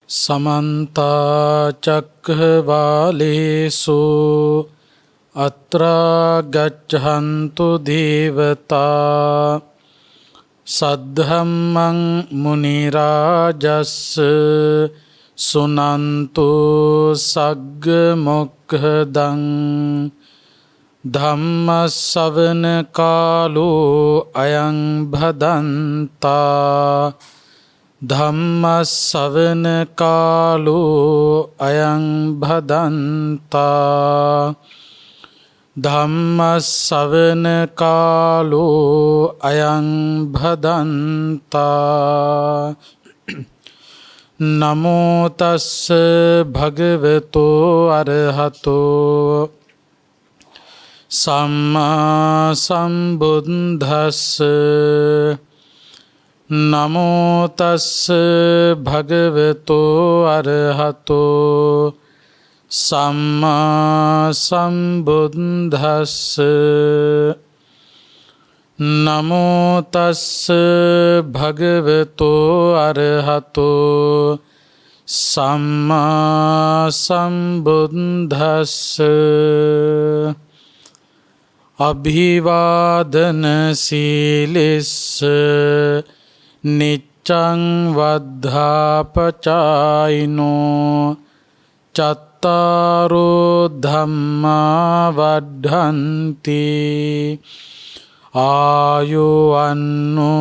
समन्ता चक्रवालेषु अत्रा गच्छन्तु देवता सद्धम्मं मुनिराजस्स सुनन्तु सग्गमुखदं धम्मश्रवण कालो अयं भदन्ता धम्मश्रवण कालो अयं भदन्ता धम्मश्रवण कालो अयं भदन्ता नमो तस्स भगवतो अरहतो सम्मा सम्बुद्धस्स नमो तस्स भगवतो अरहतो सम्मा सम्बुद्धस्स नमो तस्स भगवतो अरहतो सम्मा सम्बुद्धस्स अभिवादन शीलिस्स निच्चं वद्धापचायिनो चत्तारो धम्मा वड्ढन्ति आयुवन्नो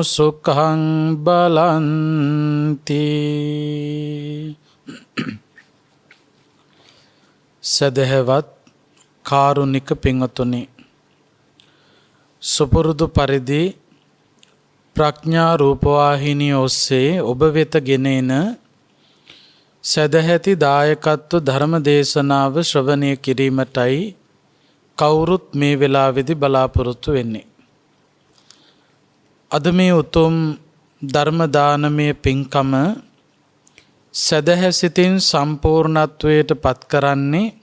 सुखं බලන්ති. සදහවත් කාරුණික පින්වතුනි, සුපුරුදු පරිදි ප්‍රඥා රූපවාහිනිය ඔස්සේ ඔබ වෙත ගෙන එන සදැහැති දායකත්ව ධර්ම දේශනාව ශ්‍රවණය කිරීමටයි කවුරුත් මේ වෙලාවේදී බලාපොරොත්තු වෙන්නේ. අද මේ උතුම් ධර්ම දානමය පින්කම සදහැසිතින් සම්පූර්ණත්වයට පත් කරන්නේ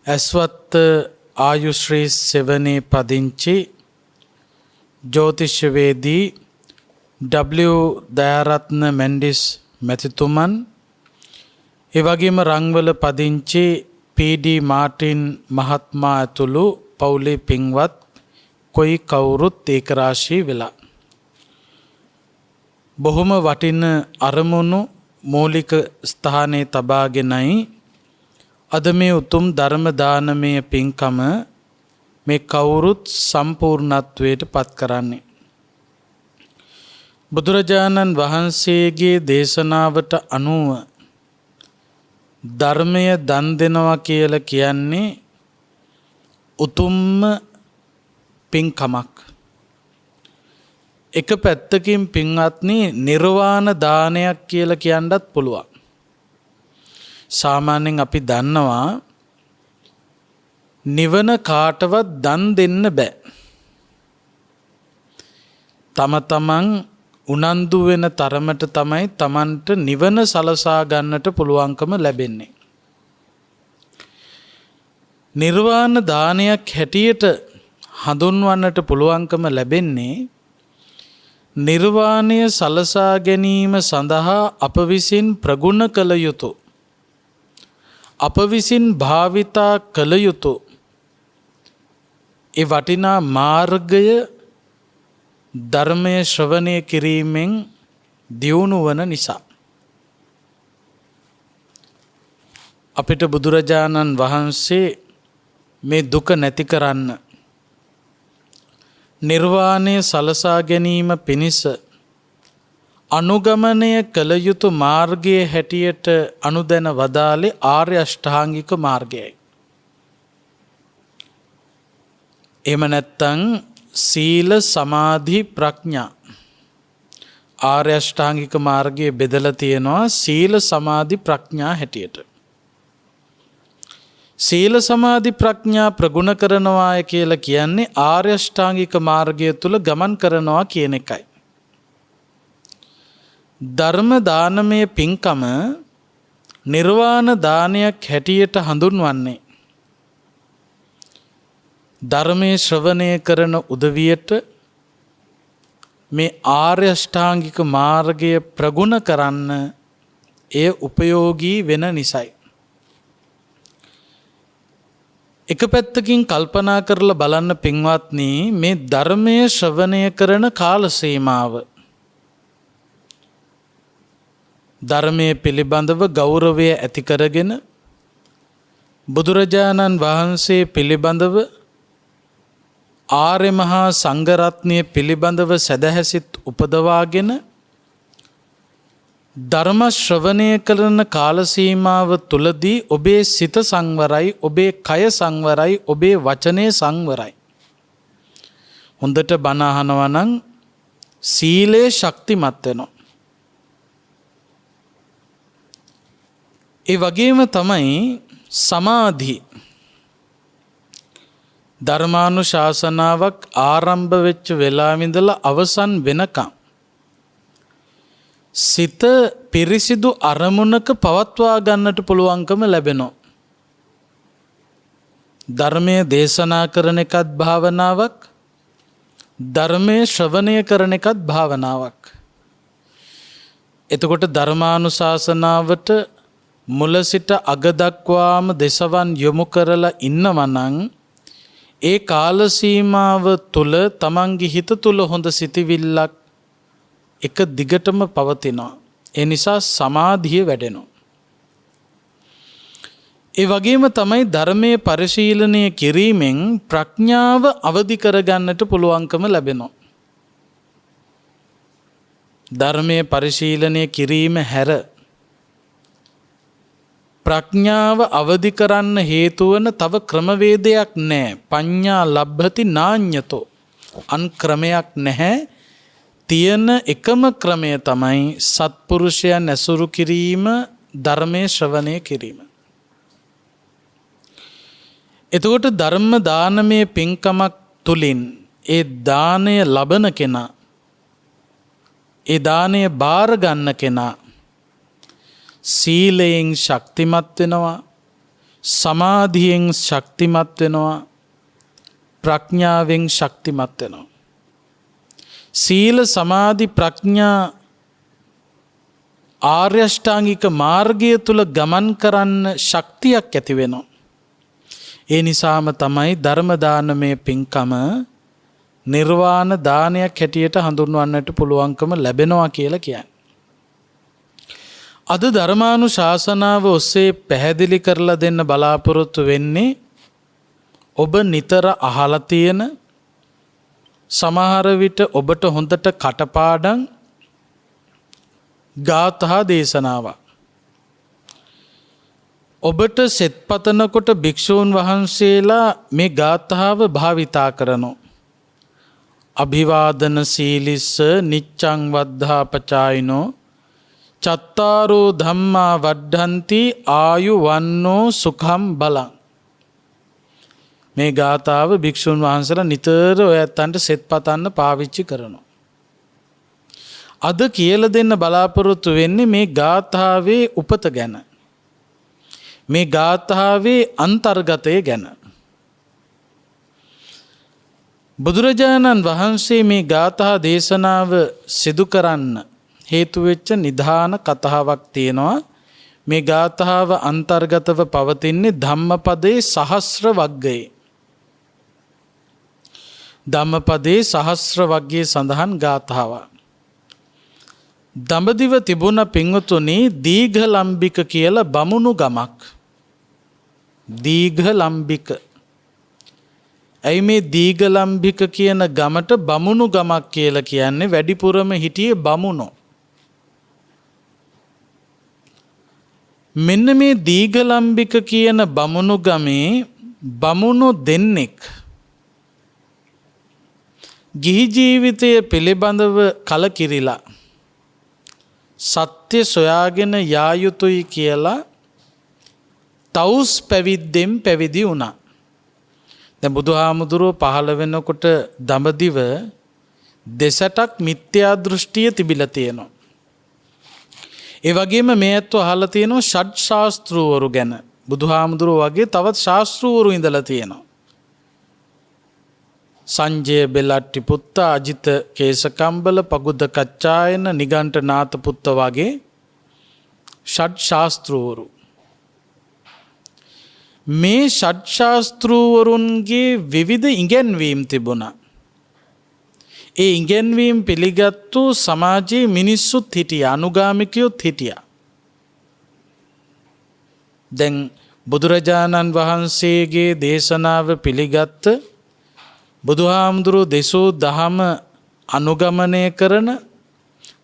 ඇස්වත්ත ආයුශ්‍රී සෙවණේ පදිංචි ජ්‍යොතිෂවේදී W දයාරත්න මැන්ඩිස් මැතිතුමන්, ඒ වගේම රංවල පදිංචි PD මාටින් මහත්මයා ඇතුළු පවුලේ පින්වත් කොයි කවුරුත් ඒකරාශී වෙලා බොහොම වටින අරමුණු මූලික ස්ථානයේ තබාගෙනයි අද මේ උතුම් ධර්ම දානමය පින්කම මේ කවුරුත් සම්පූර්ණත්වයට පත් කරන්නේ. බුදුරජාණන් වහන්සේගේ දේශනාවට අනුව ධර්මය දන් දෙනවා කියලා කියන්නේ උතුම්ම පින්කමක්. එක පැත්තකින් පින්වත්නි නිර්වාණ දානයක් කියලා කියන්නත් පුළුවන්. සාමාන්‍යයෙන් අපි දන්නවා නිවන කාටවත් දන් දෙන්න බෑ. තම තමන් උනන්දු වෙන තරමට තමයි තමන්ට නිවන සලසා ගන්නට පුළුවන්කම ලැබෙන්නේ. නිර්වාණ දානයක් හැටියට හඳුන්වන්නට පුළුවන්කම ලැබෙන්නේ නිර්වාණය සලසා ගැනීම සඳහා අප විසින් ප්‍රගුණ කළ යුතු, අප විසින් භාවිතා කළ යුතු ඒ වටිනා මාර්ගය ධර්මය ශ්‍රවණය කිරීමෙන් දියුණු වන නිසා. අපිට බුදුරජාණන් වහන්සේ මේ දුක නැති කරන්න, නිර්වාණය සලසා ගැනීම පිණිස අනුගමනය කළ යුතු මාර්ගයේ හැටියට අනුදැන වදාළේ ආර්ය අෂ්ටාංගික මාර්ගයයි. එහෙම නැත්නම් සීල සමාධි ප්‍රඥා ආර්ය අෂ්ටාංගික මාර්ගයේ බෙදලා තියෙනවා සීල සමාධි ප්‍රඥා හැටියට. සීල සමාධි ප්‍රඥා ප්‍රගුණ කරනවා කියලා කියන්නේ ආර්ය අෂ්ටාංගික මාර්ගය තුල ගමන් කරනවා කියන එකයි. ධර්ම දානමය පින්කම නිර්වාණ දානයක් හැටියට හඳුන්වන්නේ ධර්මයේ ශ්‍රවණය කරන උදවියට මේ ආර්ය අෂ්ටාංගික මාර්ගය ප්‍රගුණ කරන්න එය උපයෝගී වෙන නිසයි. එක පැත්තකින් කල්පනා කරලා බලන්න පින්වත්නි, මේ ධර්මයේ ශ්‍රවණය කරන කාල සීමාව, ධර්මයේ පිළිබඳව ගෞරවය ඇති කරගෙන බුදුරජාණන් වහන්සේ පිළිබඳව, ආර්ය මහා සංඝරත්නය පිළිබඳව සදහැසිත උපදවාගෙන ධර්ම ශ්‍රවණය කරන කාල සීමාව තුලදී ඔබේ සිත සංවරයි, ඔබේ කය සංවරයි, ඔබේ වචනය සංවරයි. හොඳට බණ අහනවා නම් සීලය ශක්තිමත් වෙනවා. ඒ වගේම තමයි සමාධි. ධර්මානුශාසනාවක් ආරම්භ වෙච්ච වෙලාවෙ ඉඳලා අවසන් වෙනකම් සිත පිරිසිදු අරමුණක පවත්වා ගන්නට පුළුවන්කම ලැබෙනවා. ධර්මයේ දේශනා කරන එකත් භාවනාවක්, ධර්මයේ ශ්‍රවණය කරන එකත් භාවනාවක්. එතකොට ධර්මානුශාසනාවට මුල සිට අග දක්වාම දෙසවන් යොමු කරලා ඉන්නවා නම් ඒ කාල සීමාව තුල තමන්ගේ හිත තුල හොඳ සිතිවිල්ලක් එක දිගටම පවතිනවා. ඒ නිසා සමාධිය වැඩෙනවා. ඒ වගේම තමයි ධර්මයේ පරිශීලනය කිරීමෙන් ප්‍රඥාව අවදි කරගන්නට පුළුවන්කම ලැබෙනවා. ධර්මයේ පරිශීලනය කිරීම හැර ප්‍රඥාව අවදි කරන්න හේතු වන තව ක්‍රමවේදයක් නැහැ. පඤ්ඤා ලබ්භති නාඤ්‍යතෝ. අන් ක්‍රමයක් නැහැ. තියෙන එකම ක්‍රමය තමයි සත්පුරුෂයන් ඇසුරු කිරීම, ධර්මයේ ශ්‍රවණය කිරීම. එතකොට ධර්ම දානමය පින්කමක් තුලින් ඒ දානය ලබන කෙනා, ඒ දානය බාර ගන්න කෙනා සීලයෙන් ශක්තිමත් වෙනවා, සමාධියෙන් ශක්තිමත් වෙනවා, ප්‍රඥාවෙන් ශක්තිමත් වෙනවා. සීල, සමාධි, ප්‍රඥා ආර්ය අෂ්ටාංගික මාර්ගය තුල ගමන් කරන්න ශක්තියක් ඇති වෙනවා. ඒ නිසාම තමයි ධර්ම දානමය පින්කම නිර්වාණ දානයක් හැටියට හඳුන්වන්නට පුළුවන්කම ලැබෙනවා කියලා කියන්නේ. අද ධර්මානුශාසනාව ඔස්සේ පැහැදිලි කරලා දෙන්න බලාපොරොත්තු වෙන්නේ ඔබ නිතර අහලා තියෙන, සමහර විට ඔබට හොඳට කටපාඩම් ගාථා දේශනාවක්. ඔබට සෙත් පතනකොට භික්ෂූන් වහන්සේලා මේ ගාථාව භාවිතා කරනවා. අභිවාදන සීලිස්ස නිච්ඡං වද්ධා පචායිනෝ චත්තාරෝ ධම්මා වඩ්ඩන්ති ආයු වන්නෝ සුඛම් බලං. මේ ගාථාව භික්ෂුන් වහන්සේලා නිතර ඔය ඇත්තන්ට සෙත් පතන්න පාවිච්චි කරනවා. අද කියලා දෙන්න බලාපොරොත්තු වෙන්නේ මේ ගාථාවේ උපත ගැන, මේ ගාථාවේ අන්තර්ගතය ගැන. බුදුරජාණන් වහන්සේ මේ ගාථා දේශනාව සිදු කරන්න හේතු වෙච්ච නිධාන කතාවක් තියෙනවා. මේ ගාථාව අන්තර්ගතව පවතින්නේ ධම්මපදයේ සහස්‍ර වග්ගයේ. ධම්මපදයේ සහස්‍ර වග්ගයේ සඳහන් ගාථාවක්. දඹදිව තිබුණ පින්වතුනි දීඝලම්බික කියලා බමුණු ගමක්. දීඝලම්බික. ඇයි මේ දීඝලම්බික කියන ගමට බමුණු ගමක් කියලා කියන්නේ? වැඩිපුරම හිටියේ බමුණෝ. මෙන්න මේ දීඝලම්බික කියන බමුණු ගමේ බමුණු දෙන්නෙක් ගිහි ජීවිතය පිළිබඳව කලකිරිලා සත්‍ය සොයාගෙන යා යුතුයි කියලා තවුස් පැවිද්දෙන් පැවිදි වුණා. දැන් බුදුහාමුදුරුවෝ පහළ වෙනකොට දඹදිව දෙසටක් මිත්‍යා දෘෂ්ටිය තිබිලා තියෙනවා. ඒ වගේම මේ ඇත්තෝ අහලා තියෙනවා ෂඩ් ශාස්ත්‍රූවරු ගැන. බුදුහාමුදුරුවෝ වගේ තවත් ශාස්ත්‍රූවරු ඉඳලා තියෙනවා. සංජය බෙලට්ටි පුත්ත, අජිත කේසකම්බල, පගුද කච්චායන, නිගණ්ඨ නාත පුත්ත වගේ ෂඩ් ශාස්ත්‍රවරු. මේ ෂඩ් ශාස්ත්‍රවරුන්ගේ විවිධ ඉගැන්වීම් තිබුණා. ඒ ඉගැන්වීම් පිළිගත්තු සමාජයේ මිනිස්සුත් හිටියා, අනුගාමිකයොත් හිටියා. දැන් බුදුරජාණන් වහන්සේගේ දේශනාව පිළිගත්ත, බුදුහාමුදුරුවෝ දෙසූ දහම අනුගමනය කරන,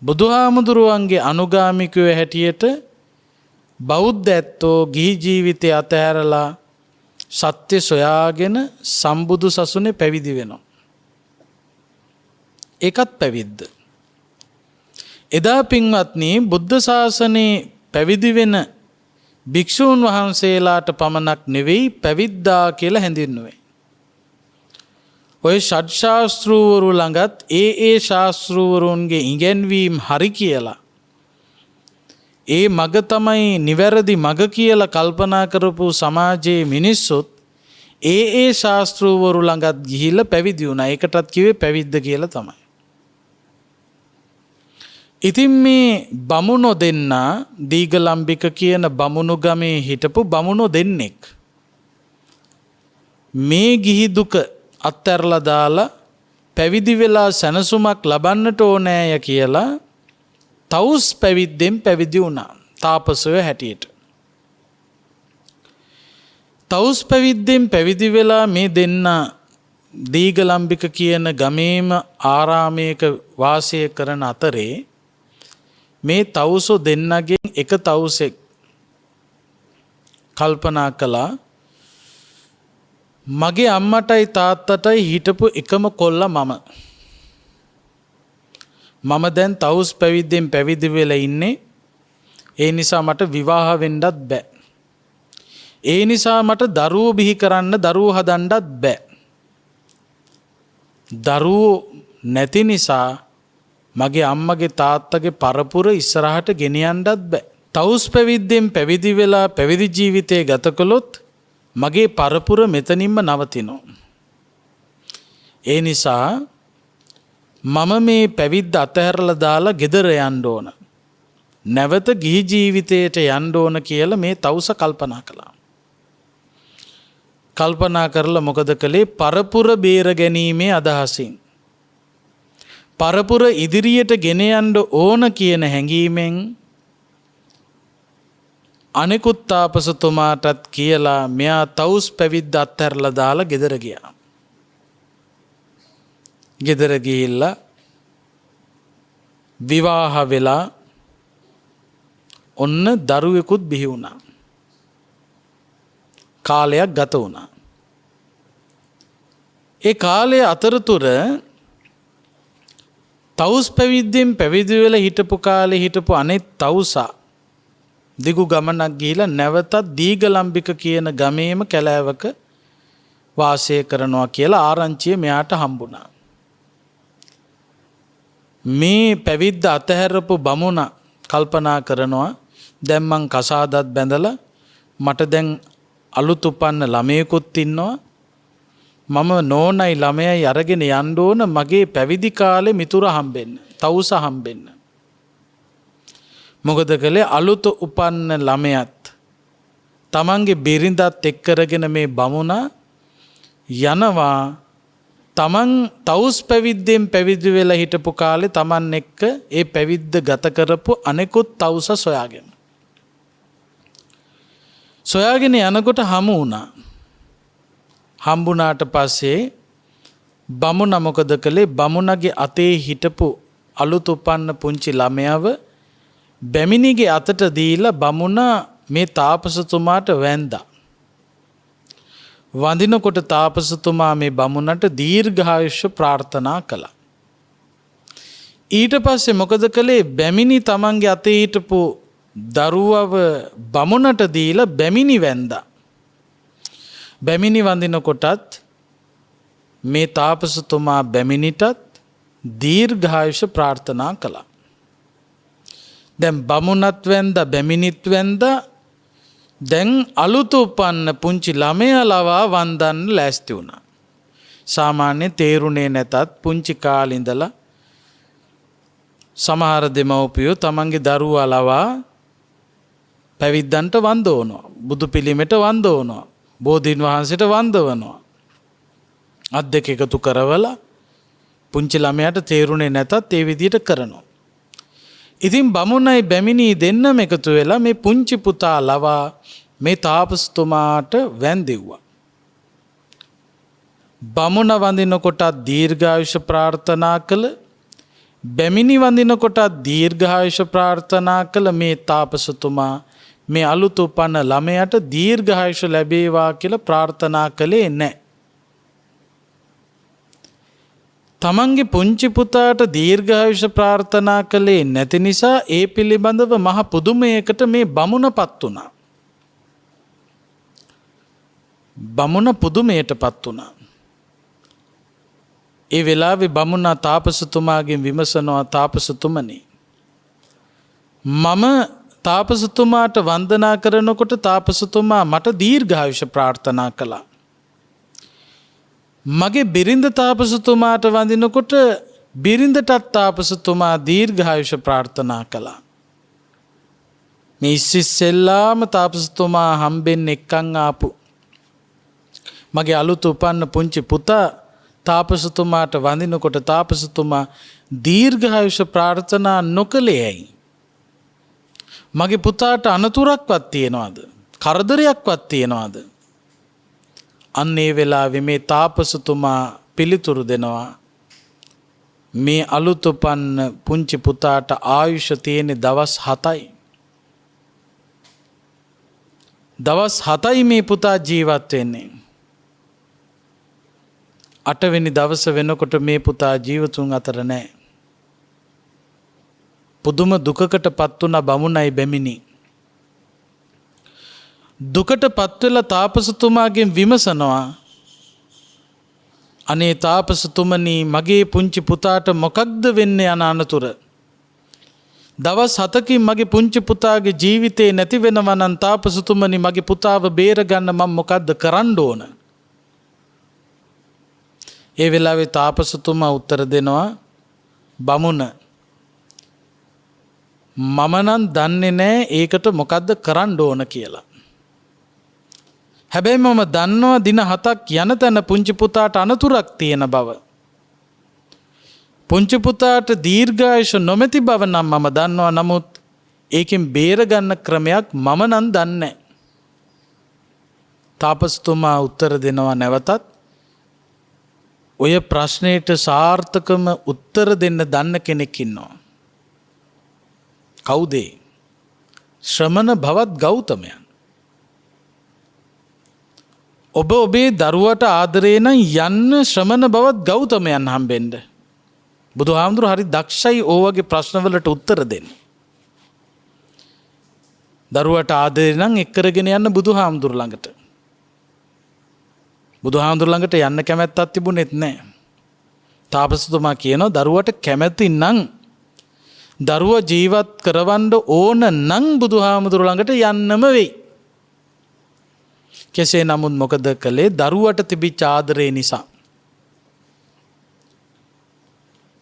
බුදුහාමුදුරුවන්ගේ අනුගාමිකයෝ හැටියට බෞද්ධ ඇත්තෝ ගිහි ජීවිතය අතහැරලා සත්‍ය සොයාගෙන සම්බුදු සසුනේ පැවිදි වෙනවා. ඒකත් පැවිද්ද. එදා පින්වත්නි, බුද්ධ ශාසනයේ පැවිදි වෙන භික්ෂූන් වහන්සේලාට පමණක් නෙවෙයි පැවිද්දා කියලා හැඳින්වුවේ. ඔය ෂඩ් ශාස්ත්‍රූවරු ළඟත් ඒ ශාස්ත්‍රූවරුන්ගේ ඉගැන්වීම් හරි කියලා, ඒ මග තමයි නිවැරදි මග කියලා කල්පනා කරපු සමාජයේ මිනිස්සුත් ඒ ශාස්ත්‍රූවරු ළඟත් ගිහිල්ලා පැවිදි වුණා. ඒකටත් කිව්වේ පැවිද්ද කියලා තමයි. ඉතින් මේ බමුණෝ දෙන්නා, දීගලම්බික කියන බමුණු ගමේ හිටපු බමුණෝ දෙන්නෙක් මේ ගිහි දුක අත්හැරලා දාලා පැවිදි වෙලා සැනසුමක් ලබන්නට ඕනෑය කියලා තවුස් පැවිද්දෙන් පැවිදි වුණා, තාපසයෝ හැටියට. තවුස් පැවිද්දෙන් පැවිදි වෙලා මේ දෙන්නා දීගලම්බික කියන ගමේම ආරාමයක වාසය කරන අතරේ මේ තවුසෝ දෙන්නගෙන් එක තවුසෙක් කල්පනා කළා, මගේ අම්මටයි තාත්තටයි හිටපු එකම කොල්ලා මම දැන් තවුස් පැවිද්දෙන් පැවිදි වෙලා ඉන්නේ. ඒ නිසා මට විවාහ වෙන්නත් බෑ. ඒ නිසා මට දරුවෝ බිහි කරන්න, දරුවෝ හදන්නත් බෑ. දරුවෝ නැති නිසා මගේ අම්මගේ තාත්තගේ පරපුර ඉස්සරහට ගෙනියන්නත් බෑ. තවුස් පැවිද්දෙන් පැවිදි වෙලා පැවිදි ජීවිතය ගත කළොත් මගේ පරපුර මෙතනින්ම නවතිනවා. ඒ නිසා මම මේ පැවිද්ද අතහැරලා දාලා ගෙදර යන්න ඕන, නැවත ගිහි ජීවිතයට යන්න ඕන කියලා මේ තවුස කල්පනා කළා. කල්පනා කරලා මොකද කළේ? පරපුර බේර ගැනීමේ අදහසින්, පරපුර ඉදිරියට ගෙන යන්න ඕන කියන හැඟීමෙන් අනෙකුත් තාපසතුමාටත් කියලා මෙයා තවුස් පැවිද්ද අත්හැරලා දාලා ගෙදර ගියා. ගෙදර ගිහිල්ලා විවාහ වෙලා ඔන්න දරුවෙකුත් බිහි වුණා. කාලයක් ගත වුණා. ඒ කාලයේ අතරතුර තවුස් පැවිද්දෙන් පැවිදි වෙලා හිටපු කාලේ හිටපු අනෙක් තවුසා දිගු ගමනක් ගිහිලා නැවතත් දීගලම්බික කියන ගමේම කැලෑවක වාසය කරනවා කියලා ආරංචිය මෙයාට හම්බුණා. මේ පැවිද්ද අතහැරපු බමුණ කල්පනා කරනවා, දැන් මං කසාදත් බැඳලා මට දැන් අලුත් උපන්න ළමයෙකුත් ඉන්නවා, මම නෝනයි ළමයයි අරගෙන යන්න ඕන මගේ පැවිදි කාලේ මිතුර හම්බෙන්න, තවුස හම්බෙන්න. මොකද කළේ? අලුත උපන්න ළමයාත් තමන්ගේ බිරිඳත් එක් කරගෙන මේ බමුණා යනවා තමන් තවුස් පැවිද්දෙන් පැවිදි වෙලා හිටපු කාලේ තමන් එක්ක ඒ පැවිද්ද ගත කරපු අනෙකුත් තවුස සොයාගෙන. සොයාගෙන යනකොට හමු වුණා. හම්බුණාට පස්සේ බමුණ මොකද කළේ? බමුණගේ අතේ හිටපු අලුත් උපන්න පුංචි ළමයාව බැමිණිගේ අතට දීලා බමුණ මේ තාපසතුමාට වැන්දා. වඳිනකොට තාපසතුමා මේ බමුණට දීර්ඝායුෂ ප්‍රාර්ථනා කළා. ඊට පස්සේ මොකද කළේ? බැමිණි තමන්ගේ අතේ හිටපු දරුවව බමුණට දීලා බැමිණි වැන්දා. බැමිණි වඳිනකොටත් මේ තාපසතුමා බැමිණිටත් දීර්ඝායුෂ ප්‍රාර්ථනා කළා. දැන් බමුණත් වැන්දා, බැමිණිත් වැන්දා. දැන් අලුත උපන්න පුංචි ළමයා ලවා වන්දන්න ලෑස්ති වුණා. සාමාන්‍ය තේරුණේ නැතත් පුංචි කාලේ ඉඳලා සමහර දෙමව්පියෝ තමන්ගේ දරුවා ලවා පැවිද්දන්ට වන්දවනවා. බුදු පිළිමෙට වන්දවනවා. බෝධීන් වහන්සේට වන්දවනවා. අත් දෙක එකතු කරවලා පුංචි ළමයාට තේරුණේ නැතත් ඒ විදිහට කරනවා. ඉතින් බමුණයි බැමිණී දෙන්නම එකතු වෙලා මේ පුංචි පුතා ලවා මේ තාපසතුමාට වැඳෙව්වා. බමුණ වඳිනකොට දීර්ඝායුෂ ප්‍රාර්ථනා කළ, බැමිණි වඳිනකොට දීර්ඝායුෂ ප්‍රාර්ථනා කළ මේ තාපසතුමා මේ අලුත උපන්න ළමයට දීර්ඝායුෂ ලැබේවා කියලා ප්‍රාර්ථනා කළේ නැහැ. තමන්ගේ පුංචි පුතාට දීර්ඝායුෂ ප්‍රාර්ථනා කළේ නැති නිසා ඒ පිළිබඳව මහ පුදුමයකට මේ බමුණපත් වුණා. බමුණ පුදුමයටපත් වුණා. ඒ වෙලාවේ බමුණ තාපසතුමාගෙන් විමසනවා, තාපසතුමනි, මම තාපසතුමාට වන්දනා කරනකොට තාපසතුමා මට දීර්ඝායුෂ ප්‍රාර්ථනා කළා. මගේ බිරිඳ තාපසතුමාට වඳිනකොට බිරිඳටත් තාපසතුමා දීර්ඝායුෂ ප්‍රාර්ථනා කළා. මේ ඉස්සෙල්ලාම තාපසතුමා හම්බෙන්න එක්කන් ආපු මගේ අලුත උපන්න පුංචි පුතා තාපසතුමාට වඳිනකොට තාපසතුමා දීර්ඝායුෂ ප්‍රාර්ථනා නොකළේ ඇයි? මගේ පුතාට අනතුරක්වත් තියනවාද? කරදරයක්වත් තියනවාද? අන්න ඒ වෙලාවේ මේ තාපසතුමා පිළිතුරු දෙනවා, මේ අලුත් උපන්න පුංචි පුතාට ආයුෂ තියෙන දවස් 7යි. දවස් 7යි මේ පුතා ජීවත් වෙන්නේ. 8 වෙනි දවස වෙනකොට මේ පුතා ජීවතුන් අතර නැහැ. පුදුම දුකකටපත් වුණ බමුණයි බැමිණි. දුකටපත් වෙලා තාපසතුමාගෙන් විමසනවා, අනේ තාපසතුමනි, මගේ පුංචි පුතාට මොකක්ද වෙන්න යන අනතුර? දවස් 7කින් මගේ පුංචි පුතාගේ ජීවිතේ නැති වෙනවා නම් තාපසතුමනි, මගේ පුතාව බේරගන්න මම මොකද්ද කරන්න ඕන? ඒ වෙලාවේ තාපසතුමා උත්තර දෙනවා, බමුණ, මම නම් දන්නේ නැහැ ඒකට මොකද්ද කරන්න ඕන කියලා. හැබැයි මම දන්නවා දින 7ක් යන තැන පුංචි පුතාට අනතුරක් තියෙන බව. පුංචි පුතාට දීර්ඝායුෂ නොමැති බව නම් මම දන්නවා. නමුත් ඒකෙන් බේරගන්න ක්‍රමයක් මම නම් දන්නේ නැහැ. තාපසතුමා උත්තර දෙනවා නැවතත්, ඔය ප්‍රශ්නෙට සාර්ථකම උත්තර දෙන්න දන්න කෙනෙක් ඉන්නවා. කවුද? ශ්‍රමණ භවත් ගෞතමයන්. ඔබ ඔබේ දරුවට ආදරේ නම් යන්න ශ්‍රමණ භවත් ගෞතමයන් හම්බෙන්න. බුදුහාමුදුරු හරි දක්ෂයි ඕ වගේ ප්‍රශ්නවලට උත්තර දෙන්න. දරුවට ආදරේ නම් එක්කරගෙන යන්න බුදුහාමුදුරු ළඟට. බුදුහාමුදුරු ළඟට යන්න කැමැත්තක් තිබුණෙත් නැහැ. තාපසතුමා කියනවා, දරුවට කැමැති නම්, දරුවා ජීවත් කරවන්න ඕන නම් බුදුහාමුදුරු ළඟට යන්නම වෙයි. කෙසේ නමුත් මොකද කළේ? දරුවට තිබිච්ච ආදරේ නිසා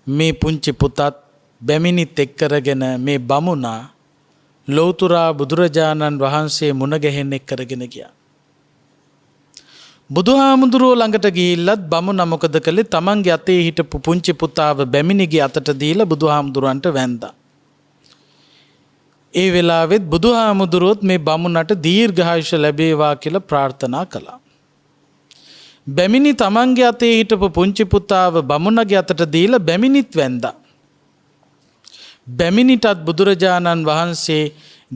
මේ පුංචි පුතත් බැමිණිත් එක්කරගෙන මේ බමුණා ලෞතුරා බුදුරජාණන් වහන්සේ මුණ ගැහෙන්න එක්කරගෙන ගියා. බුදුහාමුදුරුවෝ ළඟට ගිහිල්ලත් බමුණා මොකද කළේ? තමන්ගේ අතේ හිටපු පුංචි පුතාව බැමිණිගේ අතට දීලා බුදුහාමුදුරන්ට වැඳා. ඒ වෙලාවෙත් බුදුහාමුදුරුවොත් මේ බමුණට දීර්ඝායුෂ ලැබේවා කියලා ප්‍රාර්ථනා කළා. බැමිණි තමන්ගේ අතේ හිටපු පුංචි පුතාව බමුණගේ අතට දීලා බැමිණිත් වැඳා. බැමිණිටත් බුදුරජාණන් වහන්සේ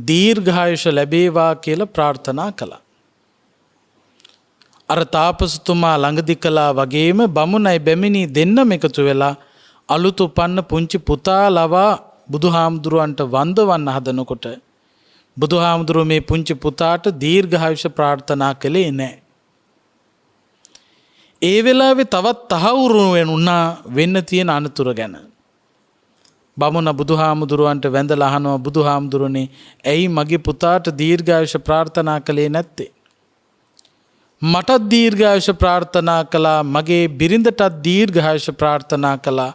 දීර්ඝායුෂ ලැබේවා කියලා ප්‍රාර්ථනා කළා. අර තාපසතුමා ළඟදි කළා වගේම බමුණයි බැමිණි දෙන්නම එකතු වෙලා අලුත් උපන්න පුංචි පුතා ලවා බුදුහාමුදුරුවන්ට වන්දවන්න හදනකොට බුදුහාමුදුරුවෝ මේ පුංචි පුතාට දීර්ඝායුෂ ප්‍රාර්ථනා කළේ නැහැ. ඒ වෙලාවේ තවත් තහවුරු වුණා වෙන්න තියෙන අනතුර ගැන. බමුණ බුදුහාමුදුරුවන්ට වැඳලා අහනවා, බුදුහාමුදුරනේ, ඇයි මගේ පුතාට දීර්ඝායුෂ ප්‍රාර්ථනා කළේ නැත්තේ? මටත් දීර්ඝායුෂ ප්‍රාර්ථනා කළා, මගේ බිරිඳටත් දීර්ඝායුෂ ප්‍රාර්ථනා කළා.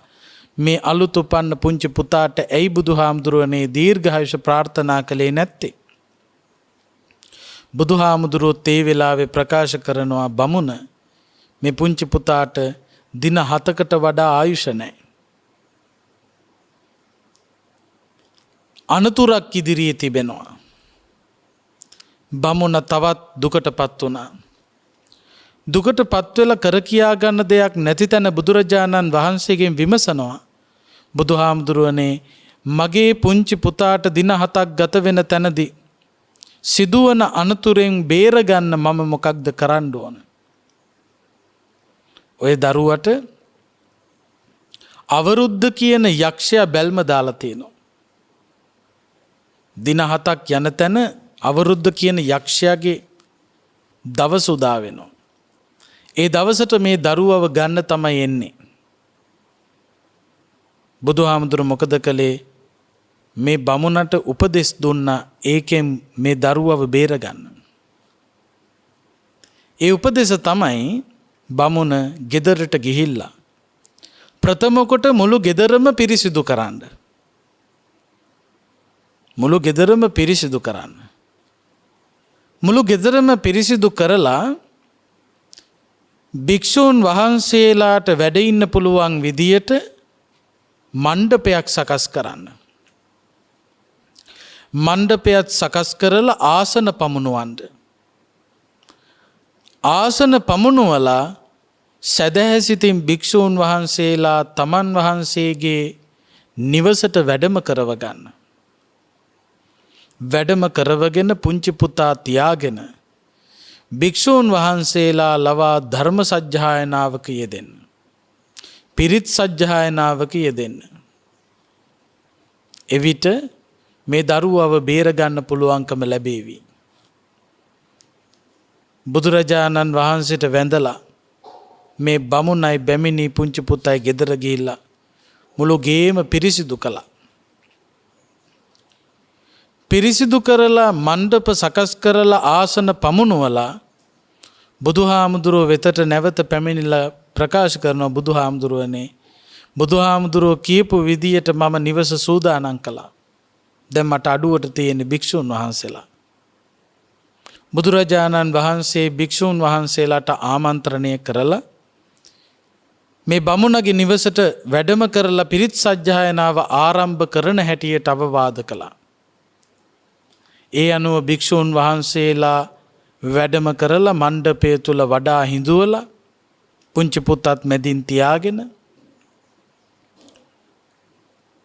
මේ අලුත් උපන්න පුංචි පුතාට ඇයි බුදුහාමුදුරුවනේ දීර්ඝායුෂ ප්‍රාර්ථනා කළේ නැත්තේ? බුදුහාමුදුරුවෝ ඒ වෙලාවේ ප්‍රකාශ කරනවා, බමුණ මේ පුංචි පුතාට දින 7කට වඩා ආයුෂ නැහැ. අනතුරක් ඉදිරියේ තිබෙනවා. බමුණ තවත් දුකටපත් වුණා. දුකටපත් වෙලා කර කියා ගන්න දෙයක් නැති තැන බුදුරජාණන් වහන්සේගෙන් විමසනවා, බුදුහාමුදුරුවනේ මගේ පුංචි පුතාට දින 7ක් ගත වෙන තැනදී සිදුවන අනතුරෙන් බේරගන්න මම මොකක්ද කරන්න ඕන? ඔය දරුවට අවරුද්ධ කියන යක්ෂයා බැල්ම දාලා තියෙනවා. දින 7ක් යන තැන අවරුද්ධ කියන යක්ෂයාගේ දවස උදා වෙනවා. ඒ දවසට මේ දරුවව ගන්න තමයි එන්නේ. බුදුහාමුදුරුවෝ මොකද කළේ? මේ බමුණට උපදෙස් දුන්නා ඒකෙන් මේ දරුවව බේරගන්න. ඒ උපදෙස තමයි බමුණ ගෙදරට ගිහිල්ලා ප්‍රථම කොට මුළු ගෙදරම පිරිසිදු කරන්න. මුළු ගෙදරම පිරිසිදු කරන්න. මුළු ගෙදරම පිරිසිදු කරලා භික්ෂූන් වහන්සේලාට වැඩ ඉන්න පුළුවන් විදියට මණ්ඩපයක් සකස් කරන්න. මණ්ඩපයක් සකස් කරලා ආසන පමුණුවන්න. ආසන පමුණුවලා සදහැසිතින් භික්ෂූන් වහන්සේලා තමන් වහන්සේගේ නිවසට වැඩම කරව ගන්න. වැඩම කරවගෙන පුංචි පුතා තියාගෙන භික්ෂූන් වහන්සේලා ලවා ධර්ම සජ්ජායනාවක යෙදෙන්න. පිරිත් සජ්ජායනාවක යෙදෙන්න. එවිට මේ දරුවව බේරගන්න පුළුවන්කම ලැබේවි. බුදුරජාණන් වහන්සේට වැඳලා මේ බමුණයි බැමිණි පුංචි පුතයි ගෙදර ගිහිල්ලා මුළු ගේම පිරිසිදු කළා. පිරිසිදු කරලා මණ්ඩප සකස් කරලා ආසන පමුණුවලා බුදුහාමුදුරුවෝ වෙතට නැවත පැමිණිලා ප්‍රකාශ කරනවා, බුදුහාමුදුරුවනේ බුදුහාමුදුරුවෝ කියපු විදියට මම නිවස සූදානම් කළා. දැන් මට අඩුවට තියෙන භික්ෂුන් වහන්සේලා. බුදුරජාණන් වහන්සේ භික්ෂුන් වහන්සේලාට ආමන්ත්‍රණය කරලා මේ බමුණගේ නිවසට වැඩම කරලා පිරිත් සජ්ජායනාව ආරම්භ කරන හැටියට අවවාද කළා. ඒ අනුව භික්ෂූන් වහන්සේලා වැඩම කරලා මණ්ඩපය තුල වඩා හිඳුවලා පුංචි පුතත් මැදින් තියාගෙන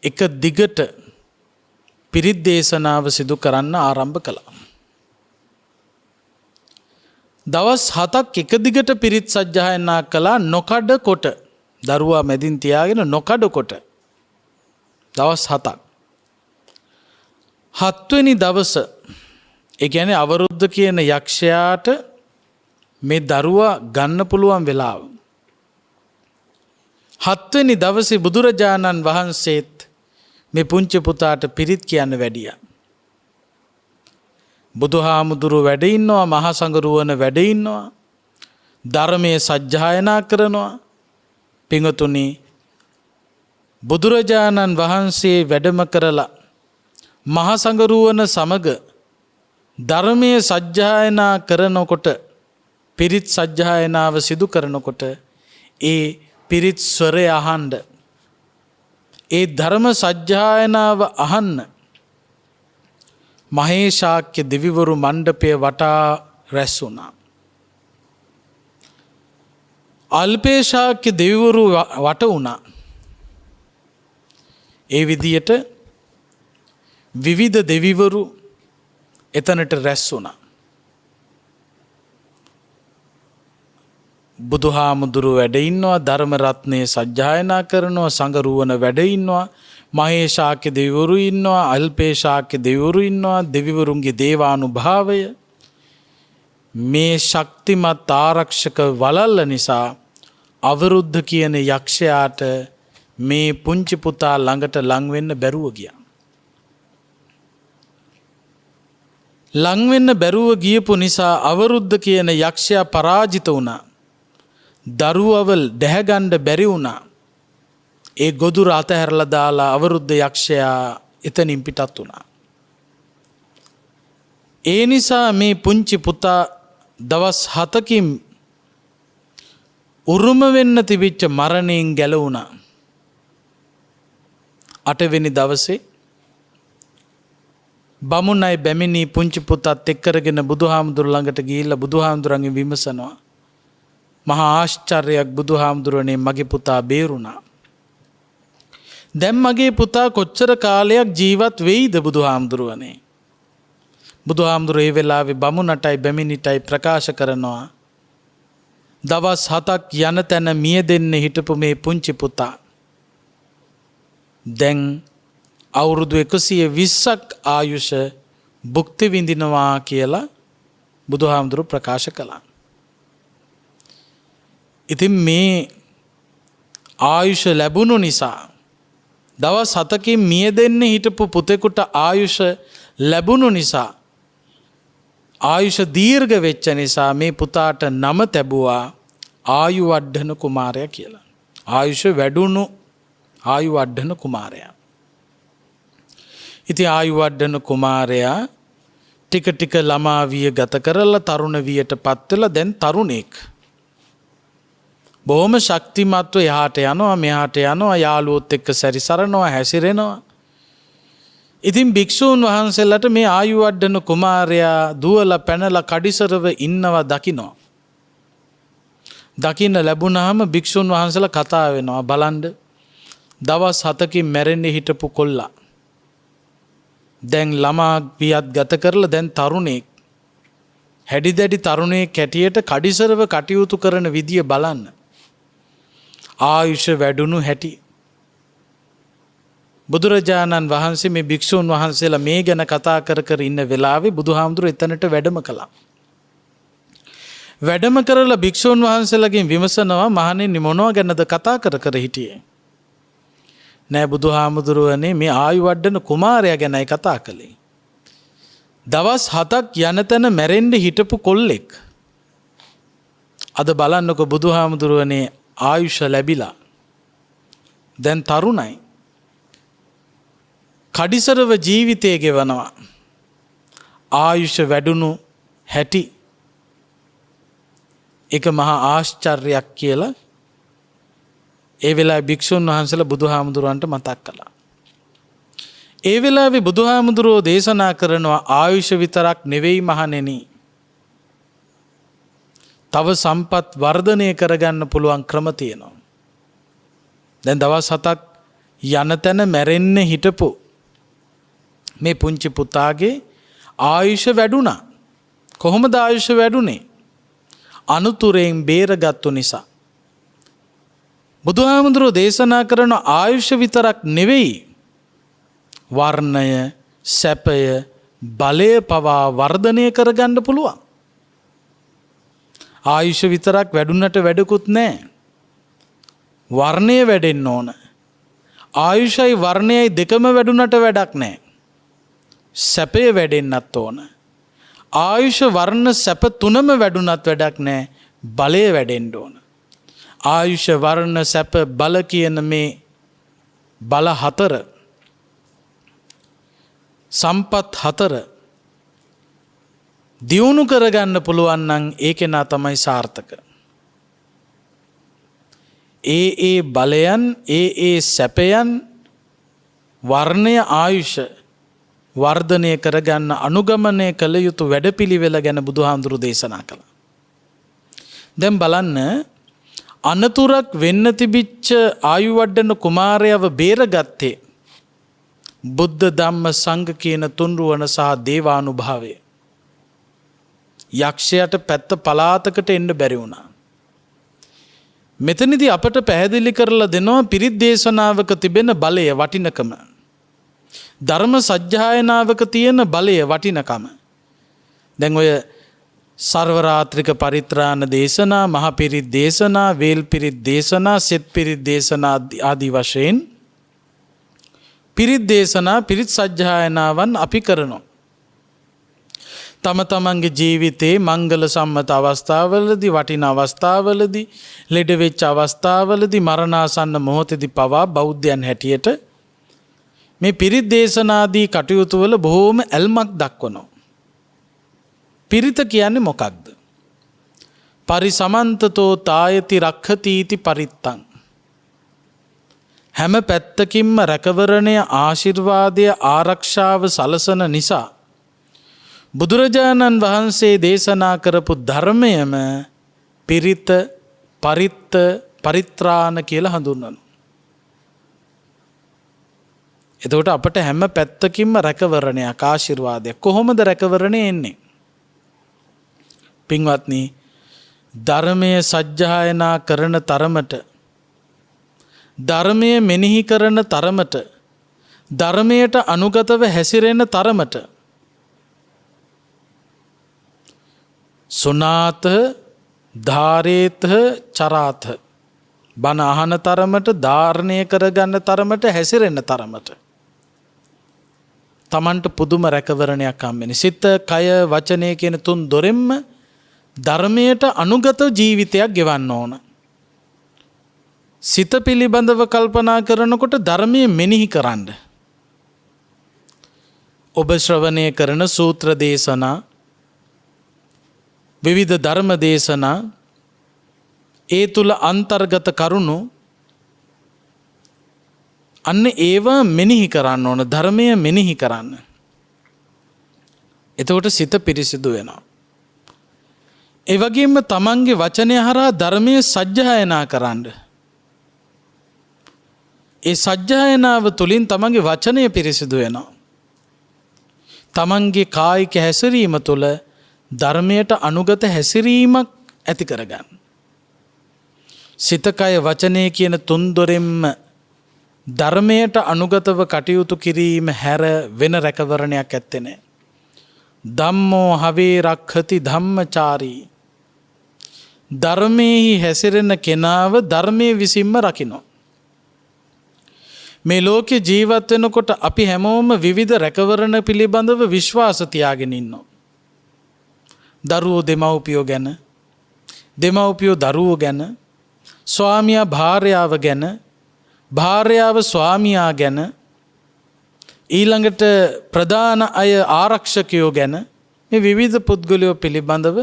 එක දිගට පිරිත් දේශනාව සිදු කරන්න ආරම්භ කළා. දවස් 7ක් එක දිගට පිරිත් සජ්ජායනා කළා, නොකඩ කොට. දරුවා මැදින් තියාගෙන නොකඩ කොට දවස් 7ක්. 7 වෙනි දවස, ඒ කියන්නේ අවරුද්ධ කියන යක්ෂයාට මේ දරුවා ගන්න පුළුවන් වෙලාව. 7 වෙනි දවසේ බුදුරජාණන් වහන්සේත් මේ පුංචි පුතාට පිරිත් කියන්න වැඩියා. බුදුහාමුදුරුවෝ වැඩ ඉන්නවා, මහා සංඝරුවන වැඩ ඉන්නවා, ධර්මයේ සජ්ජායනා කරනවා. පින්වතුනි, බුදුරජාණන් වහන්සේ වැඩම කරලා මහා සංඝරුවන සමග ධර්මයේ සජ්ජායනා කරනකොට, පිරිත් සජ්ජායනාව සිදු කරනකොට ඒ පිරිත් ස්වරය අහන්න, ඒ ධර්ම සජ්ජායනාව අහන්න මහේශාක්‍ය දෙවිවරු මණ්ඩපය වටා රැස් වුණා. අල්පේශාක්‍ය දෙවිවරු වට වුණා. ඒ විදියට විවිධ දෙවිවරු එතනට රැස් වුණා. බුදුහාමුදුරුව වැඩ ඉන්නවා, ධර්ම රත්නය සජ්ජායනා කරනවා, සංඝරුවන වැඩ ඉන්නවා, මහේශාක්‍ය දෙවිවරු ඉන්නවා, අල්පේශාක්‍ය දෙවිවරු ඉන්නවා. දෙවිවරුන්ගේ දේවානුභාවය, මේ ශක්තිමත් ආරක්ෂක වළල්ල නිසා අවරුද්ධ කියන යක්ෂයාට මේ පුංචි පුතා ළඟට ලං වෙන්න බැරුව ගියා. ලං වෙන්න බැරුව ගියපු නිසා අවරුද්ධ කියන යක්ෂයා පරාජිත වුණා. දරුවව දැහැගන්න බැරි වුණා. ඒ ගොදුර අතහැරලා දාලා අවරුද්ධ යක්ෂයා එතනින් පිටත් වුණා. ඒ නිසා මේ පුංචි පුතා දවස් 7කින් උරුම වෙන්න තිබිච්ච මරණයෙන් ගැලවුණා. 8 වෙනි දවසේ බමුණයි බැමිණි පුංචි පුතත් එක්කරගෙන බුදුහාමුදුර ළඟට ගිහිල්ලා බුදුහාමුදුරන්ගෙන් විමසනවා. මහා ආශ්චර්යයක් බුදුහාමුදුරනේ මගේ පුතා බේරුණා. දැන් මගේ පුතා කොච්චර කාලයක් ජීවත් වෙයිද බුදුහාමුදුරනේ? බුදුහාමුදුර ඒ වෙලාවේ බමුණටයි බැමිණිටයි ප්‍රකාශ කරනවා. දවස් 7ක් යන තැන මිය දෙන්න හිටපු මේ පුංචි පුතා දැන් අවුරුදු 120ක් ආයුෂ භුක්ති විඳිනවා කියලා බුදුහාමුදුරු ප්‍රකාශ කළා. ඉතින් මේ ආයුෂ ලැබුණු නිසා දවස් 7කින් මිය දෙන්න හිටපු පුතෙකුට ආයුෂ ලැබුණු නිසා ආයුෂ දීර්ඝ වෙච්ච නිසා මේ පුතාට නම තැබුවා ආයුවර්ධන කුමාරයා කියලා. ආයුෂ වැඩුණු ආයුවර්ධන කුමාරයා. ඉතින් ආයුවර්ධන කුමාරයා ටික ටික ළමා විය ගත කරලා තරුණ වියට පත් වෙලා දැන් තරුණෙක්. බොහොම ශක්තිමත්ව එහාට යනවා මෙහාට යනවා යාළුවොත් එක්ක සැරිසරනවා හැසිරෙනවා. ඉතින් භික්ෂූන් වහන්සේලාට මේ ආයුවර්ධන කුමාරයා දුවලා පැනලා කඩිසරව ඉන්නවා දකිනවා. දකින්න ලැබුණාම භික්ෂූන් වහන්සේලා කතා වෙනවා බලන්න දවස් 7කින් මැරෙන්නේ හිටපු කොල්ලා. දැන් ළමා වියත් ගත කරලා දැන් තරුණෙක්. හැඩි දැඩි තරුණයෙක් හැටියට කඩිසරව කටයුතු කරන විදිය බලන්න. ආයුෂ වැඩුණු හැටි. බුදුරජාණන් වහන්සේ මේ භික්ෂූන් වහන්සේලා මේ ගැන කතා කර කර ඉන්න වෙලාවේ බුදුහාමුදුරුවෝ එතනට වැඩම කළා. වැඩම කරලා භික්ෂූන් වහන්සේලාගෙන් විමසනවා මහණෙනි මොනවා ගැනද කතා කර කර හිටියේ? නෑ බුදුහාමුදුරුවනේ මේ ආයුවර්ධන කුමාරයා ගැනයි කතා කළේ. දවස් 7ක් යන තැන මැරෙන්න හිටපු කොල්ලෙක්. අද බලන්නකො බුදුහාමුදුරුවනේ ආයුෂ ලැබිලා. දැන් තරුණයි. කඩිසරව ජීවිතය ගෙවනවා. ආයුෂ වැඩුණු හැටි එක මහා ආශ්චර්යයක් කියලා ඒ වෙලාවේ භික්ෂුන් වහන්සේලා බුදුහාමුදුරන්ට මතක් කළා. ඒ වෙලාවේ බුදුහාමුදුරෝ දේශනා කරනවා ආයුෂ විතරක් නෙවෙයි මහණෙනි. තව සම්පත් වර්ධනය කරගන්න පුළුවන් ක්‍රම තියෙනවා. දැන් දවස් 7ක් යන තැන මැරෙන්න හිටපු මේ පුංචි පුතාගේ ආයුෂ වැඩුණා. කොහොමද ආයුෂ වැඩුණේ? අනුතුරෙන් බේරගත්තු නිසා. බුදුහාමුදුරුවෝ දේශනා කරන ආයුෂ විතරක් නෙවෙයි වර්ණය, සැපය, බලය පවා වර්ධනය කරගන්න පුළුවන්. ආයුෂ විතරක් වැඩුණට වැඩකුත් නැහැ. වර්ණය වැඩෙන්න ඕන. ආයුෂයි වර්ණයයි දෙකම වැඩුණට වැඩක් නැහැ. සැපය වැඩෙන්නත් ඕන. ආයුෂ වර්ණ සැප තුනම වැඩුණත් වැඩක් නැහැ. බලය වැඩෙන්න ඕන. ආයුෂ වර්ණ සැප බල කියන මේ බල හතර සම්පත් හතර දියුණු කරගන්න පුළුවන් නම් ඒකේ නා තමයි සාර්ථක. ඒ බලයන් ඒ සැපයන් වර්ණය ආයුෂ වර්ධනය කරගන්න අනුගමනය කළ යුතු වැඩපිළිවෙල ගැන බුදුහාමුදුරු දේශනා කළා. දැන් බලන්න අනතුරක් වෙන්න තිබිච්ච ආයුවර්ධන කුමාරයව බේරගත්තේ බුද්ධ ධම්ම සංඝ කියන තුන්රුවන සහ දේවානුභාවය. යක්ෂයට පැත්ත පලාතකට එන්න බැරි වුණා. මෙතනදී අපට පැහැදිලි කරලා දෙනවා පිරිත් දේශනාවක තිබෙන බලය වටිනකම. ධර්ම සජ්ජායනාවක තියෙන බලය වටිනකම. දැන් ඔය සර්වරාත්‍රික පරිත්‍රාණ දේශනා, මහ පිරිත් දේශනා, වේල් පිරිත් දේශනා, සෙත් පිරිත් දේශනා ආදී වශයෙන් පිරිත් දේශනා, පිරිත් සජ්ජායනාවන් අපි කරනවා. තම තමන්ගේ ජීවිතේ මංගල සම්මත අවස්ථාවලදී වටින අවස්ථාවලදී ලෙඩ වෙච්ච අවස්ථාවලදී මරණාසන්න මොහොතේදී පවා බෞද්ධයන් හැටියට මේ පිරිත් දේශනාදී කටයුතු වල බොහෝම ඇල්මක් දක්වනවා. පිරිත කියන්නේ මොකක්ද? පරිසමන්තතෝ තායති රක්ඛතිති පරිත්තං. හැම පැත්තකින්ම රැකවරණය ආශිර්වාදය ආරක්ෂාව සලසන නිසා බුදුරජාණන් වහන්සේ දේශනා කරපු ධර්මයම පිරිත පරිත්ත පරිත්‍රාණ කියලා හඳුන්වනවා. එතකොට අපට හැම පැත්තකින්ම රැකවරණයක් ආශිර්වාදයක්. කොහොමද රැකවරණය එන්නේ? පින්වත්නි, ධර්මයේ සජ්ජායනා කරන තරමට, ධර්මයේ මෙනෙහි කරන තරමට, ධර්මයට අනුගතව හැසිරෙන තරමට සුනාත ධාරේත චරාත, බණ අහන තරමට, ධාරණය කරගන්න තරමට, හැසිරෙන තරමට තමන්ට පුදුම රැකවරණයක් හම්බෙන්නේ. සිත, කය, වචනය කියන තුන් දොරෙන්ම ධර්මයට අනුගත ජීවිතයක් ගෙවන්න ඕන. සිත පිළිබඳව කල්පනා කරනකොට ධර්මයේ මෙනෙහි කරන්න. ඔබ ශ්‍රවණය කරන සූත්‍ර දේශනා, විවිධ ධර්ම දේශනා, ඒ තුල අන්තර්ගත කරුණු අන්න ඒවා මෙනෙහි කරන්න ඕන. ධර්මය මෙනෙහි කරන්න. එතකොට සිත පිරිසිදු වෙනවා. ඒ වගේම තමන්ගේ වචනය හරහා ධර්මයේ සජ්ජායනා කරන්න. ඒ සජ්ජායනාව තුළින් තමන්ගේ වචනය පිරිසිදු වෙනවා. තමන්ගේ කායික හැසිරීම තුළ ධර්මයට අනුගත හැසිරීමක් ඇති කරගන්න. සිත, කය, වචනය කියන තුන් දොරෙන්ම ධර්මයට අනුගතව කටයුතු කිරීම හැර වෙන රැකවරණයක් ඇත්තේ නැහැ. ධම්මෝ හවේ රක්ඛති ධම්මචාරී. ධර්මයේ හැසිරෙන කෙනාව ධර්මයේ විසින්ම රකින්න. මේ ලෝකේ ජීවත් වෙනකොට අපි හැමෝම විවිධ රැකවරණ පිළිබඳව විශ්වාස තියාගෙන ඉන්නවා. දරුවෝ දෙමව්පියෝ ගැන, දෙමව්පියෝ දරුවෝ ගැන, ස්වාමියා භාර්යාව ගැන, භාර්යාව ස්වාමියා ගැන, ඊළඟට ප්‍රධාන අය ආරක්ෂකයෝ ගැන, මේ විවිධ පුද්ගලයෝ පිළිබඳව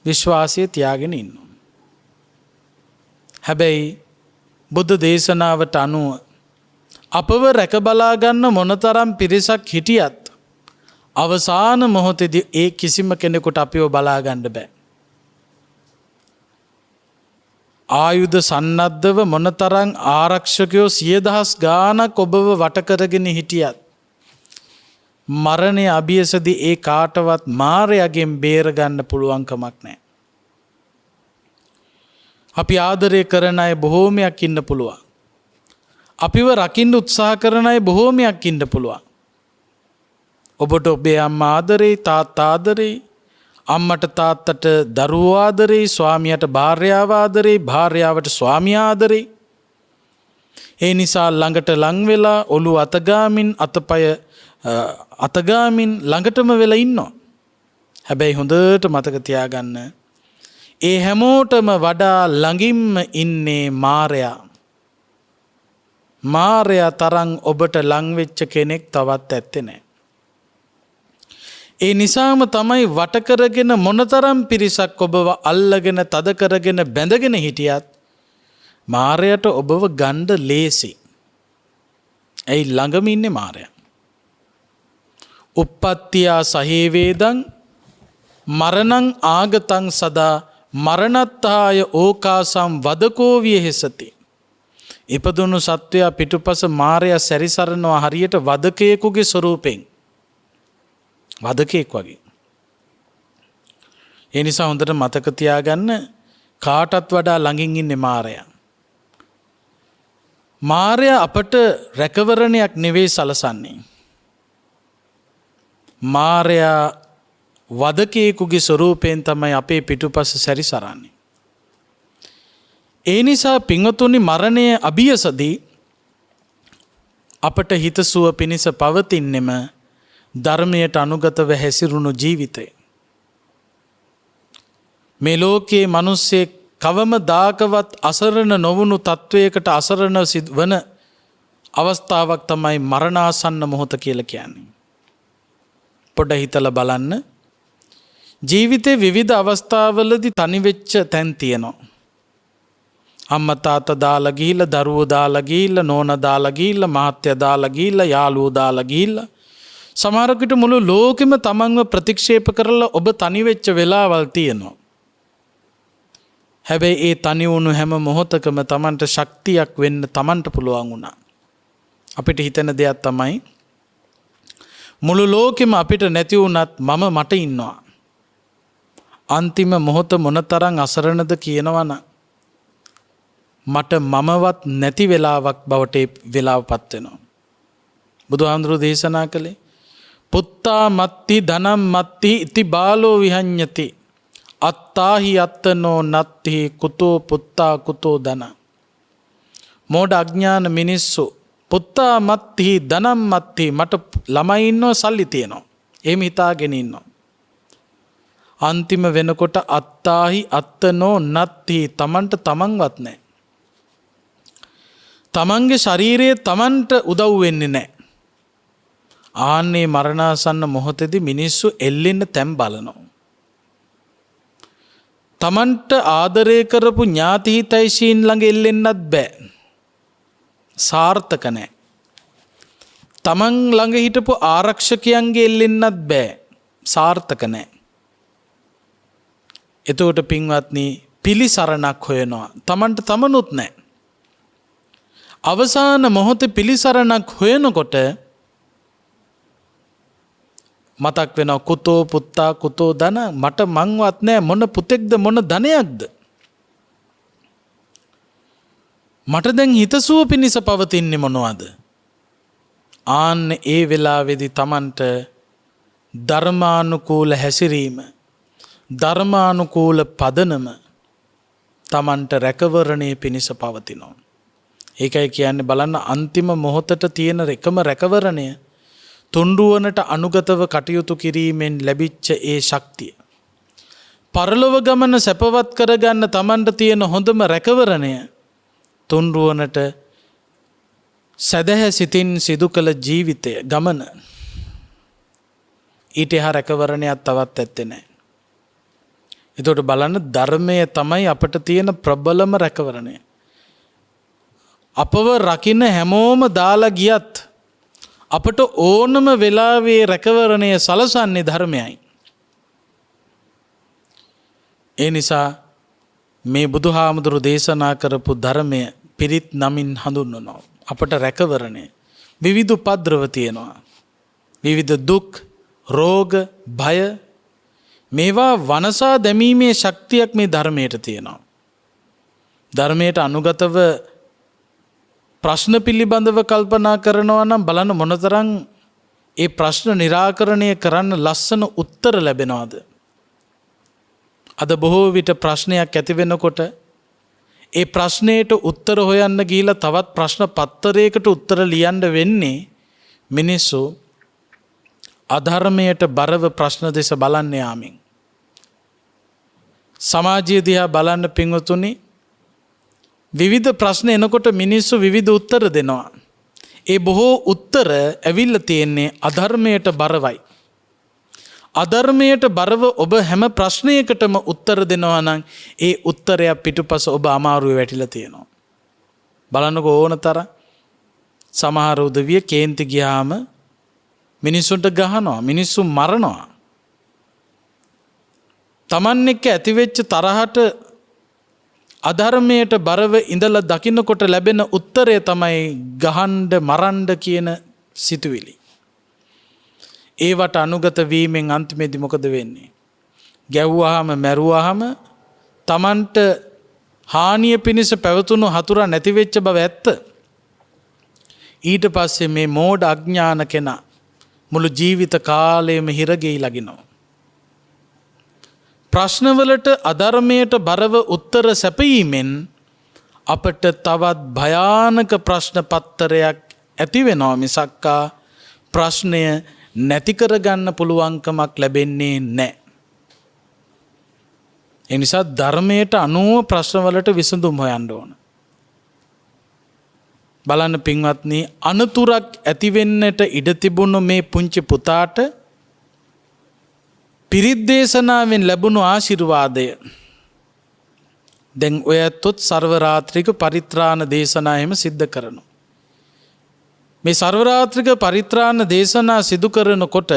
විශ්වාසය තියාගෙන ඉන්නවා. හැබැයි බුද්ධ දේශනාවට අනුව අපව රැක බලා ගන්න මොනතරම් පිරිසක් හිටියත් අවසාන මොහොතේදී ඒ කිසිම කෙනෙකුට අපිව බලා ගන්න බෑ. ආයුධ සන්නද්ධව මොනතරම් ආරක්ෂකයෝ 100,000 ගාණක් ඔබව වට කරගෙන හිටියත් මරණය අභියසදී ඒ කාටවත් මාරයාගෙන් බේර ගන්න පුළුවන් කමක් නැහැ. අපි ආදරය කරන අය බොහෝමයක් ඉන්න පුළුවන්. අපිව රකින්න උත්සාහ කරන අය බොහෝමයක් ඉන්න පුළුවන්. ඔබට ඔබේ අම්මා ආදරේ, තාත්තා ආදරේ, අම්මට තාත්තට දරුවෝ ආදරේ, ස්වාමියාට භාර්යාව ආදරේ, භාර්යාවට ස්වාමියා ආදරේ. ඒ නිසා ළඟට ලං වෙලා ඔළුව අතගාමින් අතපය අතගාමින් ළඟටම වෙලා ඉන්නවා. හැබැයි හොඳට මතක තියාගන්න, ඒ හැමෝටම වඩා ළඟින්ම ඉන්නේ මාරයා. මාරයා තරම් ඔබට ලං වෙච්ච කෙනෙක් තවත් ඇත්තේ නැහැ. ඒ නිසාම තමයි වට කරගෙන මොනතරම් පිරිසක් ඔබව අල්ලගෙන තද කරගෙන බැඳගෙන හිටියත් මාරයට ඔබව ගන්න ලේසි. ඇයි? ළඟම ඉන්නේ මාරයා. uppattiya sahevedang මරණං ආගතං සදා මරණත්තාය ඕකාසම් වදකෝ විහෙසති. ඉපදුණු සත්වයා පිටුපස මාරයා සැරිසරනවා හරියට වදකයෙකුගේ ස්වරූපෙන්. වදකයෙක් වගේ. ඒ නිසා හොඳට මතක තියාගන්න, කාටත් වඩා ළඟින් ඉන්නේ මාරයා. මාරයා අපට රැකවරණයක් නෙවෙයි සලසන්නේ. මාරයා වදකයෙකුගේ ස්වරූපයෙන් තමයි අපේ පිටුපස සැරිසරන්නේ. ඒ නිසා පින්වතුනි, මරණය අභියසදී අපට හිතසුව පිණිස පවතින්නෙම ධර්මයට අනුගතව හැසිරුණු ජීවිතය. මේ ලෝකයේ මිනිස්සෙක් කවමදාකවත් අසරණ නොවුණු තත්වයකට අසරණ වන අවස්ථාවක් තමයි මරණාසන්න මොහොත කියලා කියන්නේ. පොඩ්ඩක් හිතලා බලන්න. ජීවිතේ විවිධ අවස්ථාවලදී තනි වෙච්ච තැන් තියෙනවා. අම්මා තාත්තා දාලා ගිහිල්ලා, දරුවෝ දාලා ගිහිල්ලා, නෝනා දාලා ගිහිල්ලා, මහත්තයා දාලා ගිහිල්ලා, යාළුවෝ දාලා ගිහිල්ලා. සමහරකට මුළු ලෝකෙම තමන්ව ප්‍රතික්ෂේප කරලා ඔබ තනි වෙච්ච වෙලාවල් තියෙනවා. හැබැයි ඒ තනි වුණු හැම මොහොතකම තමන්ට ශක්තියක් වෙන්න තමන්ට පුළුවන් වුණා. අපිට හිතෙන දෙයක් තමයි මුළු ලෝකෙම අපිට නැති වුණත් මම මට ඉන්නවා. අන්තිම මොහොත මොනතරම් අසරණද කියනවනම් මට මමවත් නැති වෙලාවක් බවට වෙලාවපත් වෙනවා. බුදුහාමුදුරුවෝ දේශනා කළේ පුත්තා මත්ති ධනම් මත්ති ඉති බාලෝ විහඤ්ඤති අත්තාහි අත්තනෝ නත්ති කුතෝ පුත්තා කුතෝ ධන. මෝඩ අඥාන මිනිස්සු පුත්තා මත්ති ධනම් මත්ති මට ළමයි ඉන්නවා සල්ලි තියෙනවා. එහෙම හිතාගෙන ඉන්නවා. අන්තිම වෙනකොට අත්තාහි අත්තනෝ නත්ති තමන්ට තමන්වත් නැහැ. තමන්ගේ ශරීරයේ තමන්ට උදව් වෙන්නේ නැහැ. ආන්නේ මරණාසන්න මොහොතේදී මිනිස්සු එල්ලෙන්න තැන් බලනවා. තමන්ට ආදරය කරපු ඥාති හිතයිසීන් ළඟ එල්ලෙන්නත් බෑ. සාර්ථක නැහැ. තමන් ළඟ හිටපු ආරක්ෂකයන්ගේ එල්ලෙන්නත් බෑ. සාර්ථක නැහැ. එතකොට පින්වත්නි පිලිසරණක් හොයනවා. තමන්ට තමනුත් නැහැ. අවසාන මොහොතේ පිලිසරණක් හොයනකොට මතක් වෙනවා කුතෝ පුත්තා කුතෝ ධන. මට මංවත් නැහැ මොන පුතෙක්ද මොන ධනයක්ද. මට දැන් හිතසුව පිණිස පවතින්නේ මොනවද? ආන්න ඒ වෙලාවේදී තමන්ට ධර්මානුකූල හැසිරීම, ධර්මානුකූල පදනම තමන්ට රැකවරණයේ පිණිස පවතිනවා. ඒකයි කියන්නේ බලන්න අන්තිම මොහොතට තියෙන එකම රැකවරණය තුන්රුවනට අනුගතව කටයුතු කිරීමෙන් ලැබිච්ච ඒ ශක්තිය. පරලොව ගමන සැපවත් කරගන්න තමන්ට තියෙන හොඳම රැකවරණය තුන්රුවනට සැදැහැ සිතින් සිදු කළ ජීවිතය ගමන. ඊට එහා රැකවරණයක් තවත් ඇත්තේ නැහැ. එතකොට බලන්න ධර්මය තමයි අපට තියෙන ප්‍රබලම රැකවරණය. අපව රකින්න හැමෝම දාලා ගියත් අපට ඕනම වෙලාවේ රැකවරණය සලසන්නේ ධර්මයයි. ඒ නිසා මේ බුදුහාමුදුරු දේශනා කරපු ධර්මය පිරිත් නමින් හඳුන්වනවා. අපට රැකවරණය විවිධ උපද්‍රව තියෙනවා. විවිධ දුක්, රෝග, භය මේවා වනසා දැමීමේ ශක්තියක් මේ ධර්මයට තියෙනවා. ධර්මයට අනුගතව ප්‍රශ්න පිළිබඳව කල්පනා කරනවා නම් බලන්න මොනතරම් ඒ ප්‍රශ්න निराකරණය කරන්න ලස්සන උත්තර ලැබෙනවද? අද බොහෝ විට ප්‍රශ්නයක් ඇති වෙනකොට ඒ ප්‍රශ්නයට උත්තර හොයන්න ගිහිලා තවත් ප්‍රශ්න පත්තරයකට උත්තර ලියන්න වෙන්නේ මිනිස්සු අධර්මයට බරව ප්‍රශ්න දෙස බලන්න යාමින්. සමාජය දිහා බලන්න පින්වතුනි විවිධ ප්‍රශ්න එනකොට මිනිස්සු විවිධ උත්තර දෙනවා. ඒ බොහෝ උත්තර ඇවිල්ලා තියෙන්නේ අධර්මයට බරවයි. අධර්මයට බරව ඔබ හැම ප්‍රශ්නයකටම උත්තර දෙනවා නම් ඒ උත්තරය පිටුපස ඔබ අමාරුවේ වැටිලා තියෙනවා. බලන්නකෝ ඕන තරම් සමහර උදවිය කේන්ති ගියාම මිනිස්සුන්ට ගහනවා, මිනිස්සු මරනවා. Taman එක්ක ඇතිවෙච්ච තරහට අධර්මයට බරව ඉඳලා දකින්නකොට ලැබෙන උත්තරය තමයි ගහන්න මරන්න කියන සිතුවිලි. ඒවට අනුගත වීමෙන් අන්තිමේදී මොකද වෙන්නේ? ගැව්වහම මැරුවාම Tamanට හානිය පිණිස පැවතුණු හතුරා නැති වෙච්ච බව ඇත්ත. ඊට පස්සේ මේ මෝඩ අඥාන කෙනා මුළු ජීවිත කාලයම හිරගෙයි ලගිනවා. ප්‍රශ්නවලට අධර්මයට බරව උත්තර සැපීමෙන් අපට තවත් භයානක ප්‍රශ්න පත්තරයක් ඇති වෙනවා මිසක්කා ප්‍රශ්නය නැති කරගන්න පුළුවන්කමක් ලැබෙන්නේ නැහැ. ඒ නිසා ධර්මයට අනුව ප්‍රශ්නවලට විසඳුම් හොයන්න ඕන. බලන්න පින්වත්නි, අනතුරක් ඇති වෙන්නට ඉඩ තිබුණු මේ පුංචි පුතාට පිරිත් දේශනාවෙන් ලැබුණු ආශිර්වාදය දැන් ඔය ඇත්තොත් සර්ව රාත්‍රික පරිත්‍රාණ දේශනා එහෙම සිද්ධ කරනවා. මේ සර්ව රාත්‍රික පරිත්‍රාණ දේශනා සිදු කරනකොට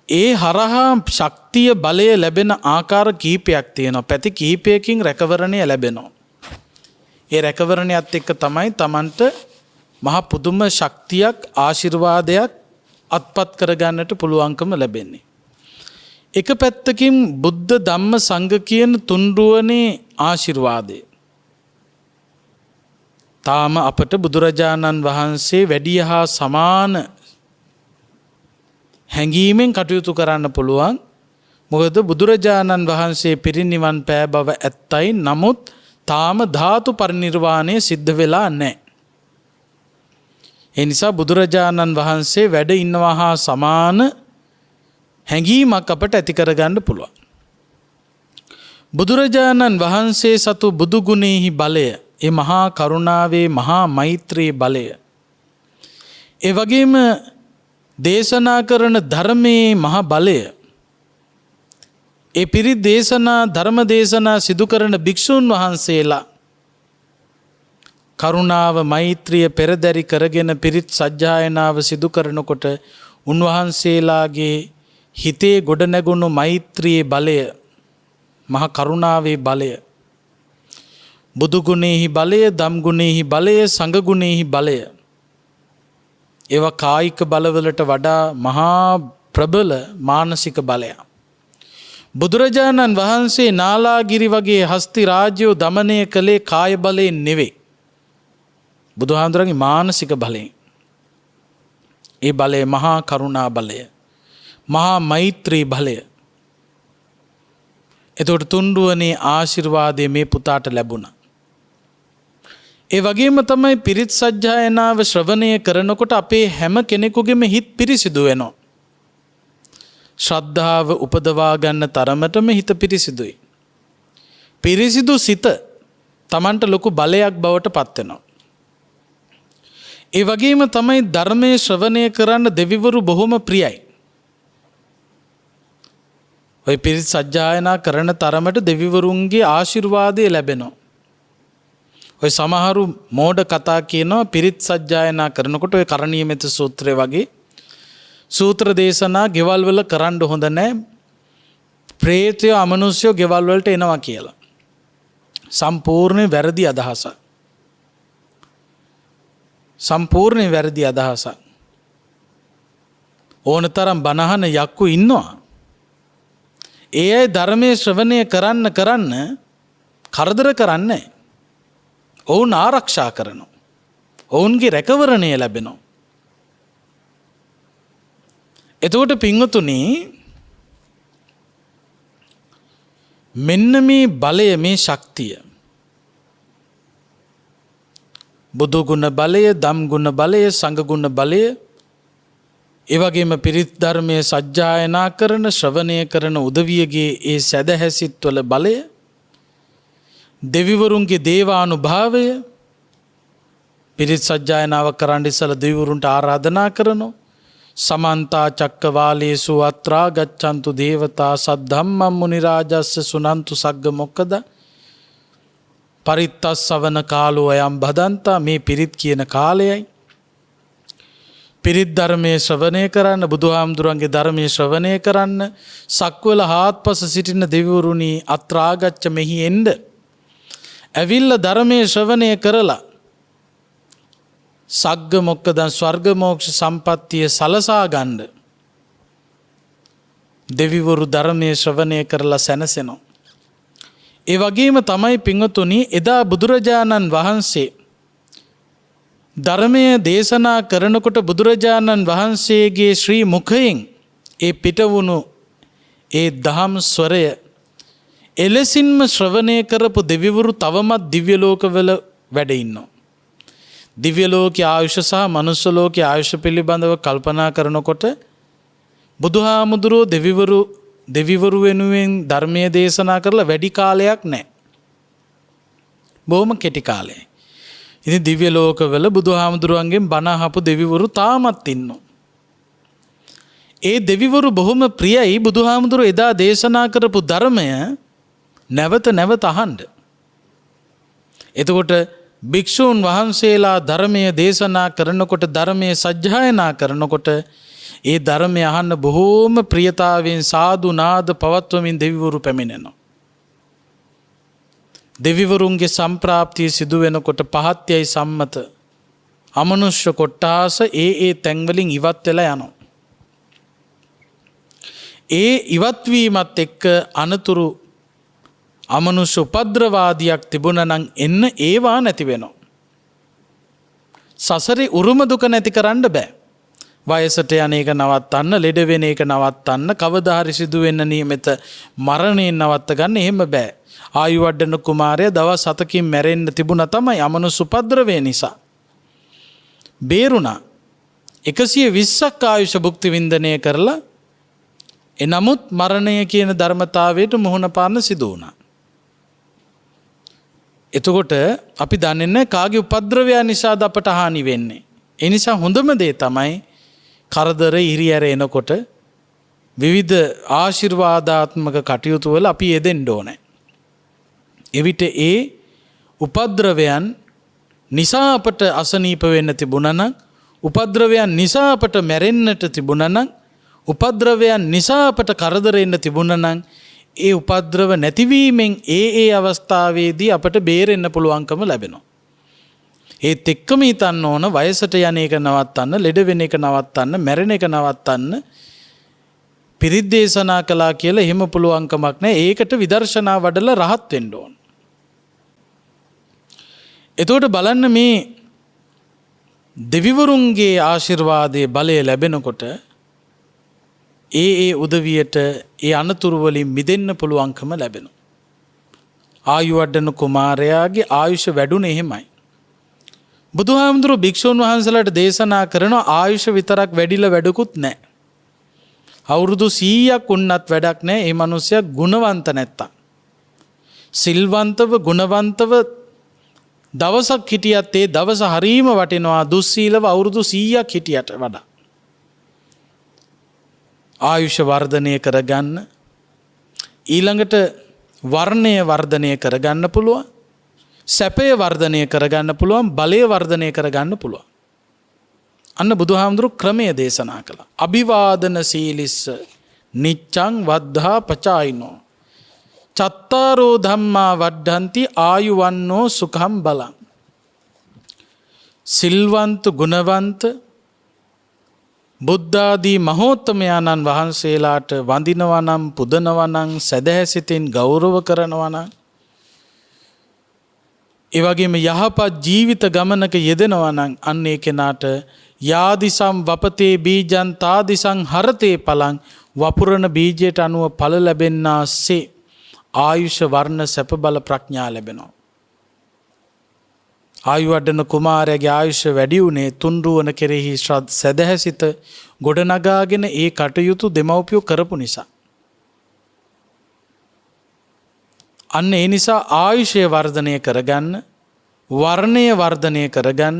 ඒ හරහා ශක්තිය බලය ලැබෙන ආකාර කීපයක් තියෙනවා. පැති කීපයකින් රැකවරණය ලැබෙනවා. ඒ රැකවරණයත් එක්ක තමයි Tamanට මහ පුදුම ශක්තියක් ආශිර්වාදයක් අත්පත් කරගන්නට පුළුවන්කම ලැබෙන්නේ. එක පැත්තකින් බුද්ධ ධම්ම සංඝ කියන තුන්රුවනේ ආශිර්වාදය. තාම අපට බුදුරජාණන් වහන්සේ වැඩිය හා සමාන හැඟීමෙන් කටයුතු කරන්න පුළුවන්. මොකද බුදුරජාණන් වහන්සේ පිරිනිවන් පෑ බව ඇත්තයි. නමුත් තාම ධාතු පරිනිර්වාණය සිද්ධ වෙලා නැහැ. ඒ නිසා බුදුරජාණන් වහන්සේ වැඩ ඉන්නවා හා සමාන හැඟීමක් අපට ඇති කරගන්න පුළුවන්. බුදුරජාණන් වහන්සේ සතු බුදු ගුණෙහි බලය, ඒ මහා කරුණාවේ මහා මෛත්‍රී බලය, ඒ වගේම දේශනා කරන ධර්මයේ මහා බලය, ඒ පිරිත් දේශනා ධර්ම දේශනා සිදු කරන භික්ෂුන් වහන්සේලා කරුණාව මෛත්‍රිය පෙරදරි කරගෙන පිරිත් සජ්ජායනාව සිදු කරනකොට උන්වහන්සේලාගේ හිතේ ගොඩනැගුණු මෛත්‍රියේ බලය, මහ කරුණාවේ බලය, බුදු ගුණෙහි බලය, ධම් ගුණෙහි බලය, සංඝ ගුණෙහි බලය, ඒවා කායික බලවලට වඩා මහා ප්‍රබල මානසික බලයක්. බුදුරජාණන් වහන්සේ නාලාගිරි වගේ හස්ති රාජ්‍යෝ දමනය කළේ කාය බලයෙන් නෙවෙයි. බුදුහාමුදුරන්ගේ මානසික බලයෙන්. ඒ බලය මහා කරුණා බලය, මහා මෛත්‍රී බලය. එතකොට තුන්රුවනේ ආශිර්වාදය මේ පුතාට ලැබුණා. ඒ වගේම තමයි පිරිත් සජ්ජායනාව ශ්‍රවණය කරනකොට අපේ හැම කෙනෙකුගේම හිත පිරිසිදු වෙනවා. ශ්‍රද්ධාව උපදවා ගන්න තරමටම හිත පිරිසිදුයි. පිරිසිදු සිත Tamanට ලොකු බලයක් බවට පත් වෙනවා. ඒ වගේම තමයි ධර්මයේ ශ්‍රවණය කරන්න දෙවිවරු බොහොම ප්‍රියයි. ඔය පිරිත් සජ්ජායනා කරන තරමට දෙවිවරුන්ගේ ආශිර්වාදය ලැබෙනවා. ඔය සමහරු මෝඩ කතා කියනවා පිරිත් සජ්ජායනා කරනකොට ඔය කරණීය මෙත්ත සූත්‍රය වගේ සූත්‍ර දේශනා ගෙවල් වල කරන්න හොඳ නැහැ. ප්‍රේතය අමනුෂ්‍යෝ ගෙවල් වලට එනවා කියලා. සම්පූර්ණ වැරදි අදහසක්. සම්පූර්ණ වැරදි අදහසක්. ඕනතරම් බනහන යක්කු ඉන්නවා. ඒ අය ධර්මයේ ශ්‍රවණය කරන්න කරදර කරන්නේ. ඔවුන් ආරක්ෂා කරනවා. ඔවුන්ගේ රැකවරණය ලැබෙනවා. එතකොට පින්වතුනි, මෙන්න මේ බලය, මේ ශක්තිය, බුදු ගුණ බලය, ධම් ගුණ බලය, සංඝ ගුණ බලය, ඒ වගේම පිරිත් ධර්මයේ සජ්ජායනා කරන ශ්‍රවණය කරන උදවියගේ ඒ සැදැහැසිත්වල බලය, දෙවිවරුන්ගේ දේවානුභාවය, පිරිත් සජ්ජායනාව කරන්න ඉස්සලා දෙවිවරුන්ට ආරාධනා කරනවා. සමන්තා චක්කවාලේසු අත්‍රා ගච්ඡන්තු දේවතා සද්ධම්මං මුනි රාජස්ස සුනන්තු සග්ග මොක්කද පරිත්තස්සවන කාලෝ අයම් බදන්තා. මේ පිරිත් කියන කාලයයි. පිරිත් ධර්මයේ ශ්‍රවණය කරන්න, බුදුහාමුදුරන්ගේ ධර්මයේ ශ්‍රවණය කරන්න සක්වල හාත්පස සිටින දෙවිවරුනි අත්‍රාගච්ඡ මෙහි එන්න. ඇවිල්ලා ධර්මයේ ශ්‍රවණය කරලා සග්ග මොක්කදන් ස්වර්ග මෝක්ෂ සම්පත්තිය සලසා ගන්න දෙවිවරු ධර්මයේ ශ්‍රවණය කරලා සැනසෙනවා. ඒ වගේම තමයි පින්වතුනි, එදා බුදුරජාණන් වහන්සේ ධර්මයේ දේශනා කරනකොට බුදුරජාණන් වහන්සේගේ ශ්‍රී මුඛයෙන් ඒ පිටවුණු ඒ දහම් ස්වරය එලෙසින්ම ශ්‍රවණය කරපු දෙවිවරු තවමත් දිව්‍ය ලෝකවල වැඩ ඉන්නවා. දිව්‍ය ලෝකයේ ආයුෂ සහ මනුෂ්‍ය ලෝකයේ ආයුෂ පිළිබඳව කල්පනා කරනකොට බුදුහාමුදුරුවෝ දෙවිවරු වෙනුවෙන් ධර්මයේ දේශනා කරලා වැඩි කාලයක් නැහැ. බොහොම කෙටි කාලයක්. ඉතින් දිව්‍ය ලෝකවල බුදුහාමුදුරුවන්ගෙන් බණ අහපු දෙවිවරු තාමත් ඉන්නවා. ඒ දෙවිවරු බොහොම ප්‍රියයි බුදුහාමුදුරුවෝ එදා දේශනා කරපු ධර්මය නැවත නැවත අහන්න. එතකොට භික්ෂූන් වහන්සේලා ධර්මයේ දේශනා කරනකොට ධර්මයේ සජ්ජායනා කරනකොට ඒ ධර්මය අහන්න බොහෝම ප්‍රියතාවෙන් සාදු නාද පවත්වමින් දෙවිවරු පැමිණෙනවා. දෙවිවරුන්ගේ සම්ප්‍රාප්තිය සිදු වෙනකොට පහත්යයි සම්මත අමනුෂ්‍ය කොට්ටාස ඒ තැන්වලින් ඉවත් වෙලා යනවා. ඒ ඉවත්වීමත් එක්ක අනතුරු අමනුෂ්‍ය උපද්‍රවාදියක් තිබුණා නම් එන්න ඒවා නැති වෙනවා. සසරේ උරුම දුක නැති කරන්න බෑ. වයසට යන එක නවත්තන්න, ලෙඩ වෙන එක නවත්තන්න, කවදා හරි සිදු වෙන්න නියමිත මරණයෙන් නවත්ත ගන්න එහෙම බෑ. ආයු වඩන කුමාරයා දවස් 7කින් මැරෙන්න තිබුණා තමයි අමනුෂ්‍ය උපද්‍රවය නිසා. බේරුණා. 120ක් ආයුෂ භුක්ති වින්දනය කරලා එනමුත් මරණය කියන ධර්මතාවයට මුහුණ පාන්න සිදු වුණා. එතකොට අපි දන්නේ නැහැ කාගේ උපද්‍රවය නිසාද අපට හානි වෙන්නේ. ඒ නිසා හොඳම දේ තමයි කරදර ඉරියැර එනකොට විවිධ ආශිර්වාදාත්මක කටයුතු වල අපි යෙදෙන්න ඕනේ. එවිට ඒ උපද්‍රවයන් නිසා අපට අසනීප වෙන්න තිබුණා නම්, උපද්‍රවයන් නිසා අපට මැරෙන්නට තිබුණා නම්, උපද්‍රවයන් නිසා අපට කරදර එන්න තිබුණා නම් ඒ උපද්‍රව නැතිවීමෙන් ඒ අවස්ථාවේදී අපට බේරෙන්න පුළුවන්කම ලැබෙනවා. ඒත් එක්කම හිතන්න ඕන වයසට යන එක නවත්තන්න, ලෙඩ වෙන එක නවත්තන්න, මැරෙන එක නවත්තන්න පිරිත් දේශනා කළා කියලා එහෙම පුළුවන්කමක් නැහැ. ඒකට විදර්ශනා වඩලා රහත් වෙන්න ඕන. එතකොට බලන්න මේ දෙවිවරුන්ගේ ආශිර්වාදයේ බලය ලැබෙනකොට ඒ උදවියට ඒ අනතුරු වලින් මිදෙන්න පුළුවන්කම ලැබෙනවා. ආයු වඩන කුමාරයාගේ ආයුෂ වැඩුණේ එහෙමයි. බුදුහාමුදුරුවෝ භික්ෂුන් වහන්සේලාට දේශනා කරන ආයුෂ විතරක් වැඩිලා වැඩකුත් නැහැ. අවුරුදු 100ක් වුණත් වැඩක් නැහැ. මේ මිනිස්සයා ගුණවන්ත නැත්තම්. සිල්වන්තව ගුණවන්තව දවසක් හිටියත් ඒ දවස හරීම වටිනවා දුස්සීලව අවුරුදු 100ක් හිටියට වඩා. ආයුෂ වර්ධනය කරගන්න, ඊළඟට වර්ණය වර්ධනය කරගන්න පුළුවන්, සැපය වර්ධනය කරගන්න පුළුවන්, බලය වර්ධනය කරගන්න පුළුවන්. අන්න බුදුහාමුදුරු ක්‍රමය දේශනා කළා. අභිවාදන සීලිස්ස නිච්ඡං වද්ධා පචායිනෝ චත්තාරෝ ධම්මා වඩ්ඩಂತಿ ආයුවන්නෝ සුඛං බලං. සිල්වන්ත ගුණවන්ත බුද්ධාදී මහෝත්තමයන්න් වහන්සේලාට වඳිනවා නම්, පුදනවා නම්, සදහැසිතින් ගෞරව කරනවා නම්, ඒ වගේම යහපත් ජීවිත ගමනක යෙදෙනවා නම් අන්න ඒ කෙනාට යාදිසම් වපතේ බීජං තාදිසං හරතේ පලං, වපුරන බීජයට අනුව ඵල ලැබෙන්නාසේ ආයුෂ වර්ණ සැප බල ප්‍රඥා ලැබෙනවා. ආයු වඩන කුමාරයාගේ ආයුෂ වැඩි වුණේ තුන්රුවන කෙරෙහි සදහැසිත ගොඩනගාගෙන ඒ කටයුතු දෙමව්පියෝ කරපු නිසා. අන්න ඒ නිසා ආයුෂය වර්ධනය කරගන්න, වර්ණය වර්ධනය කරගන්න,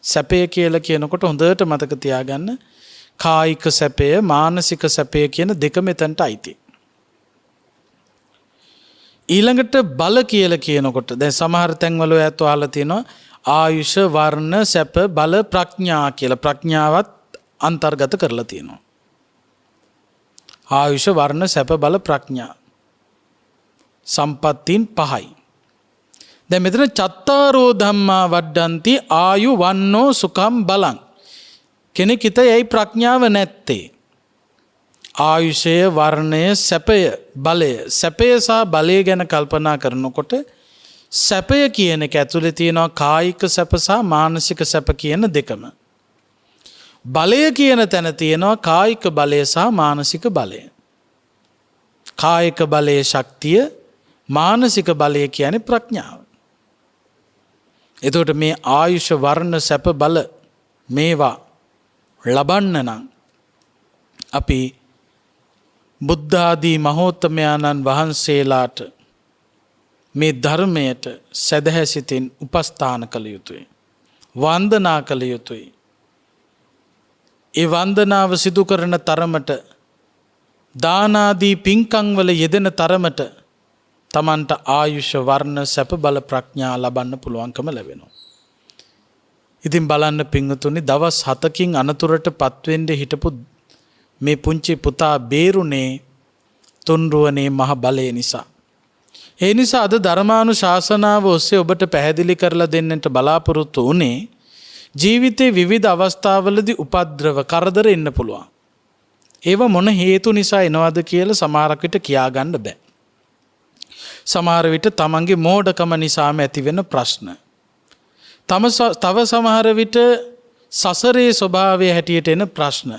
සැපය කියලා කියනකොට හොඳට මතක තියාගන්න කායික සැපය, මානසික සැපය කියන දෙක මෙතනට අයිති. ඊළඟට බල කියලා කියනකොට දැන් සමහර තැන්වල ඔයත් අහලා තියෙනවා ආයුෂ වර්ණ සැප බල ප්‍රඥා කියලා. ප්‍රඥාවත් අන්තර්ගත කරලා තියෙනවා. ආයුෂ වර්ණ සැප බල ප්‍රඥා සම්පත්තීන් 5යි. දැන් මෙතන චත්තාරෝ ධම්මා වඩ්ඩಂತಿ ආයු වන්නෝ සුඛං බලං. කෙනෙක් හිතයි ප්‍රඥාව නැත්තේ. ආයුෂය, වර්ණය, සැපය, බලය. සැපය සහ බලය ගැන කල්පනා කරනකොට සැපය කියන එක ඇතුලේ තියෙනවා කායික සැප සහ මානසික සැප කියන දෙකම. බලය කියන තැන තියෙනවා කායික බලය සහ මානසික බලය. කායික බලයේ ශක්තිය, මානසික බලය කියන්නේ ප්‍රඥාව. එතකොට මේ ආයුෂ වර්ණ සැප බල මේවා ලබන්න නම් අපි බුද්ධ ආදී මහෝත්තමයන්න් වහන්සේලාට මේ ධර්මයට සදහැ සිතින් උපස්ථාන කළ යුතුයි. වන්දනා කළ යුතුයි. ඒ වන්දනාව සිදු කරන තරමට දාන ආදී පින්කම් වල යෙදෙන තරමට තමන්ට ආයුෂ වර්ණ සැප බල ප්‍රඥා ලබන්න පුළුවන්කම ලැබෙනවා. ඉතින් බලන්න පින්වතුනි, දවස් 7කින් අනතුරට පත්වෙන්න හිටපු මේ පුංචි පුතා බේරුනේ තුන්රුවනේ මහ බලය නිසා. ඒ නිසා අද ධර්මානුශාසනාව ඔස්සේ ඔබට පැහැදිලි කරලා දෙන්නට බලාපොරොත්තු වුණේ ජීවිතේ විවිධ අවස්ථාවලදී උපද්‍රව කරදර එන්න පුළුවන්. ඒව මොන හේතු නිසා එනවද කියලා සමහරක් විට කියා ගන්න බෑ. සමහර විට තමන්ගේ මෝඩකම නිසාම ඇතිවෙන ප්‍රශ්න. තව සමහර විට සසරේ ස්වභාවය හැටියට එන ප්‍රශ්න.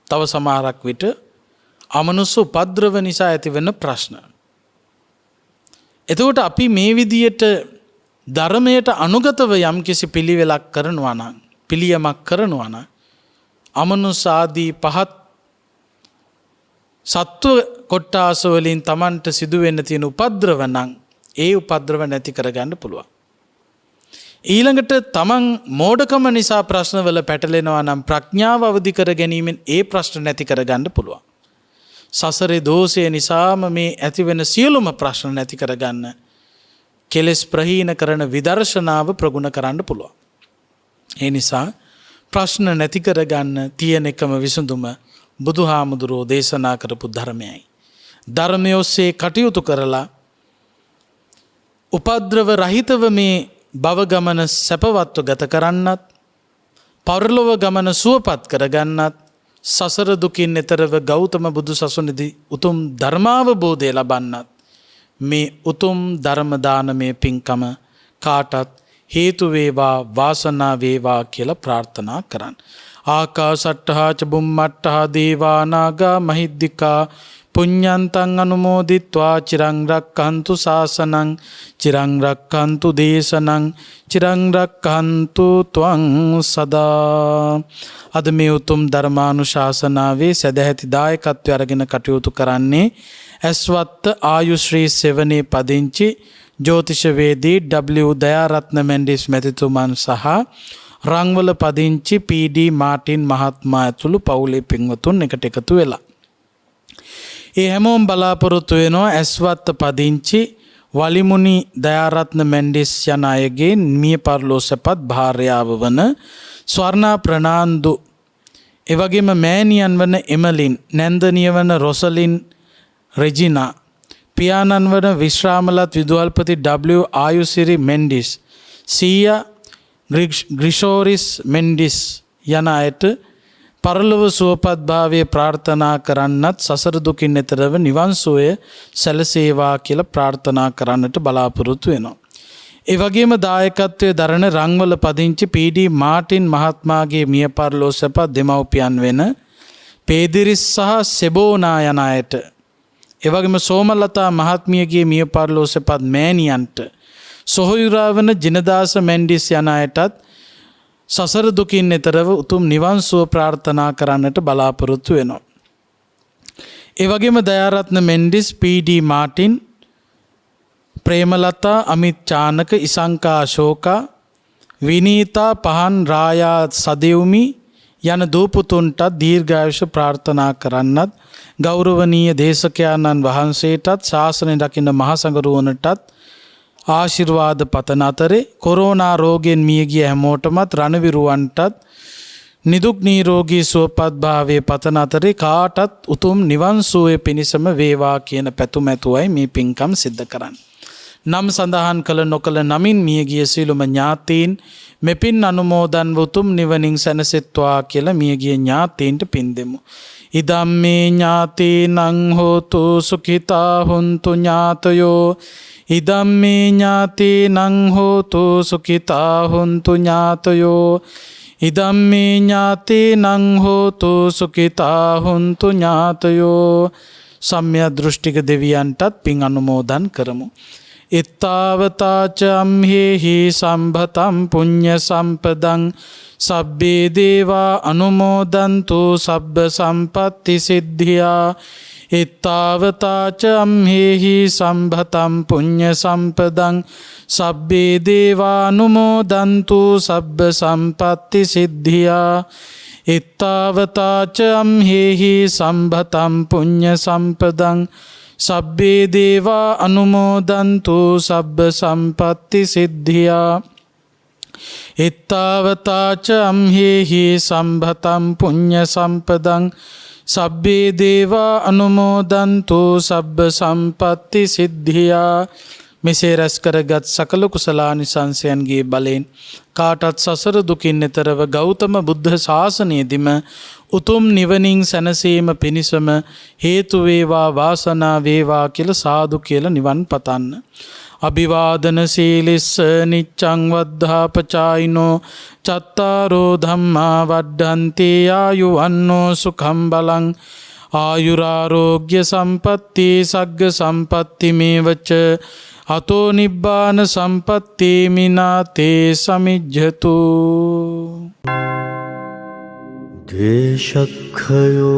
තව සමහරක් විට අමනුෂ්‍ය උපද්‍රව නිසා ඇතිවෙන ප්‍රශ්න. එතකොට අපි මේ විදියට ධර්මයට අනුගතව යම්කිසි පිළිවෙලක් කරනවා නම්, පිළියමක් කරනවා නම්, අමනුෂ්‍ය ආදී පහත් සත්ව කොට්ටාස වලින් Tamanට සිදු වෙන්න තියෙන උපද්‍රව නම් ඒ උපද්‍රව නැති කරගන්න පුළුවන්. ඊළඟට Taman මෝඩකම නිසා ප්‍රශ්නවල පැටලෙනවා නම් ප්‍රඥාව අවදි කර ගැනීමෙන් ඒ ප්‍රශ්න නැති කරගන්න පුළුවන්. සසරේ දෝෂය නිසාම මේ ඇතිවෙන සියලුම ප්‍රශ්න නැති කරගන්න කෙලෙස් ප්‍රහීන කරන විදර්ශනාව ප්‍රගුණ කරන්න පුළුවන්. ඒ නිසා ප්‍රශ්න නැති කරගන්න තියෙන එකම විසඳුම බුදුහාමුදුරෝ දේශනා කරපු ධර්මයයි. ධර්මය ඔස්සේ කටයුතු කරලා උපද්‍රව රහිතව මේ භව ගමන සැපවත්ව ගත කරන්නත්, පරලොව ගමන සුවපත් කරගන්නත්, සසර දුකින් එතරව ගෞතම බුදු සසුනේදී උතුම් ධර්මාවබෝධය ලබන්නත් මේ උතුම් ධර්ම දානමය පින්කම කාටත් හේතු වේවා වාසනා වේවා කියලා ප්‍රාර්ථනා කරන්න. ආකාසට්ඨා ච බුම්මට්ඨා දේවා නාග මහිද්దికා පුඤ්ඤන්තං අනුමෝදිත්වා චිරං රක්ඛන්තු ශාසනං චිරං රක්ඛන්තු දේශනං චිරං රක්ඛන්තු ත්වං සදා. අද මේ උතුම් ධර්මානුශාසනාවේ සදැහැති දායකත්වය අරගෙන කටයුතු කරන්නේ ඇස්වත්ත ආයුශ්‍රී සෙවණේ පදිංචි ජ්‍යොතිෂවේදී W දයාරත්න මෙන්ඩිස් මැතිතුමන් සහ රංවල පදිංචි PD මාටින් මහත්මයා ඇතුළු පවුලේ පින්වතුන් එකට එකතු වෙලා ඒ හැමෝම බලාපොරොත්තු වෙනවා ඇස්වත්ත පදිංචි වලිමුනි දයාරත්න මෙන්ඩිස් යන අයගේ මිය පරලෝසපත් භාර්යාව වන ස්වර්ණා ප්‍රනාන්දු, එවැගේම මෑණියන් වන එමලින්, නැන්දනිය වන රොසලින් රෙජිනා, පියාණන් වන විශ්‍රාමලත් විදුහල්පති W ආයුසිරි මෙන්ඩිස්, සීයා ග්‍රිෂෝරිස් මෙන්ඩිස් යන අයට පරලොව සුවපත් භාවයේ ප්‍රාර්ථනා කරන්නත් සසර දුකින් එතරව නිවන් සුවය සැලසේවා කියලා ප්‍රාර්ථනා කරන්නට බලාපොරොත්තු වෙනවා. ඒ වගේම දායකත්වයේ දරන රංවල පදිංචි PD මාටින් මහත්මයාගේ මිය පරලොව දෙමව්පියන් වෙන පේදිරිස් සහ සෙබෝනා යන අයට, ඒ වගේම සෝමලතා මහත්මියගේ මිය පරලොව මෑණියන්ට, සොහොයුරා වන ජිනදාස මෙන්ඩිස් යන අයටත් සසර දුකින් එතරව උතුම් නිවන් සුව ප්‍රාර්ථනා කරන්නට බලාපොරොත්තු වෙනවා. ඒ වගේම දයාරත්න මෙන්ඩිස්, PD මාටින්, ප්‍රේමලතා, අමිත් චානක, ඉසංකා අශෝකා, විනීතා, පහන් රායා සදෙව්මි යන දූපුතුන්ටත් දීර්ඝායුෂ ප්‍රාර්ථනා කරන්නත්, ගෞරවනීය දේශකයන්න් වහන්සේටත් ශාසනය රකින්න මහසඟරුවනටත් ආශිර්වාද පතන අතරේ කොරෝනා රෝගයෙන් මියගිය හැමෝටමත් රණවිරුවන්ටත් නිදුක් නිරෝගී සුවපත් භාවයේ පතන අතරේ කාටත් උතුම් නිවන් සුවය පිණිසම වේවා කියන පැතුම ඇතුවයි මේ පින්කම් සිද්ධ කරන්නේ. නම් සඳහන් කළ නොකළ නමින් මියගිය සියලුම ඥාතීන් මෙපින් අනුමෝදන්ව උතුම් නිවනින් සැනසෙත්වා කියලා මියගිය ඥාතීන්ට පින් දෙමු. ඉදම්මේ ඥාතීනං හෝතු සුඛිතා හුන්තු ඥාතයෝ ඉදම්මේ ඥාතීනං හෝතු සුඛිතා හුන්තු ඥාතයෝ ඉදම්මේ ඥාතීනං හෝතු සුඛිතා හුන්තු ඥාතයෝ. සම්‍යක් දෘෂ්ටික දෙවියන්ටත් පින් අනුමෝදන් කරමු. ඉත්තාවතාච අම්හෙහි සම්භතම් පුඤ්ඤ සම්පදං සබ්බේ දේවා අනුමෝදන්තු සබ්බ සම්පත්ති සිද්ධියා ඉත්තාවතාච අම්හෙහි සම්භතම් පුඤ්ඤ සම්පදං සබ්බේ දේවා අනුමෝදන්තු සබ්බ සම්පත්ති සිද්ධියා ඉත්තාවතාච අම්හෙහි සම්භතම් පුඤ්ඤ සම්පදං සබ්බේ දේවා අනුමෝදන්තු සබ්බ සම්පත්ති සිද්ධියා ඉත්තාවතාච අම්හෙහි සම්භතම් පුඤ්ඤ සම්පදං සබ්බේ දේවා අනුමෝදන්තු සබ්බ සම්පත්ති සිද්ධියා මෙසේ රැස් කරගත් සකල කුසලානිසංසයන්ගේ බලෙන් කාටත් සසර දුකින් එතරව ගෞතම බුද්ධ ශාසනයේදීම උතුම් නිවනින් සැනසීම පිණිසම හේතු වේවා වාසනාව වේවා කියලා සාදු කියලා නිවන් පතන්න. අභිවාදන සීලිස්ස නිච්ඡං වද්ධාපචායිනෝ චත්තාරෝ ධම්මා වඩ්ඩන්ති ආයුවන්නෝ සුඛං බලං ආයුරාරෝග්‍ය සම්පatti සග්ග සම්පatti මේවච අතෝ නිබ්බාන සම්පatti මිනාතේ සමිජ්ජතු දේශක්ඛයෝ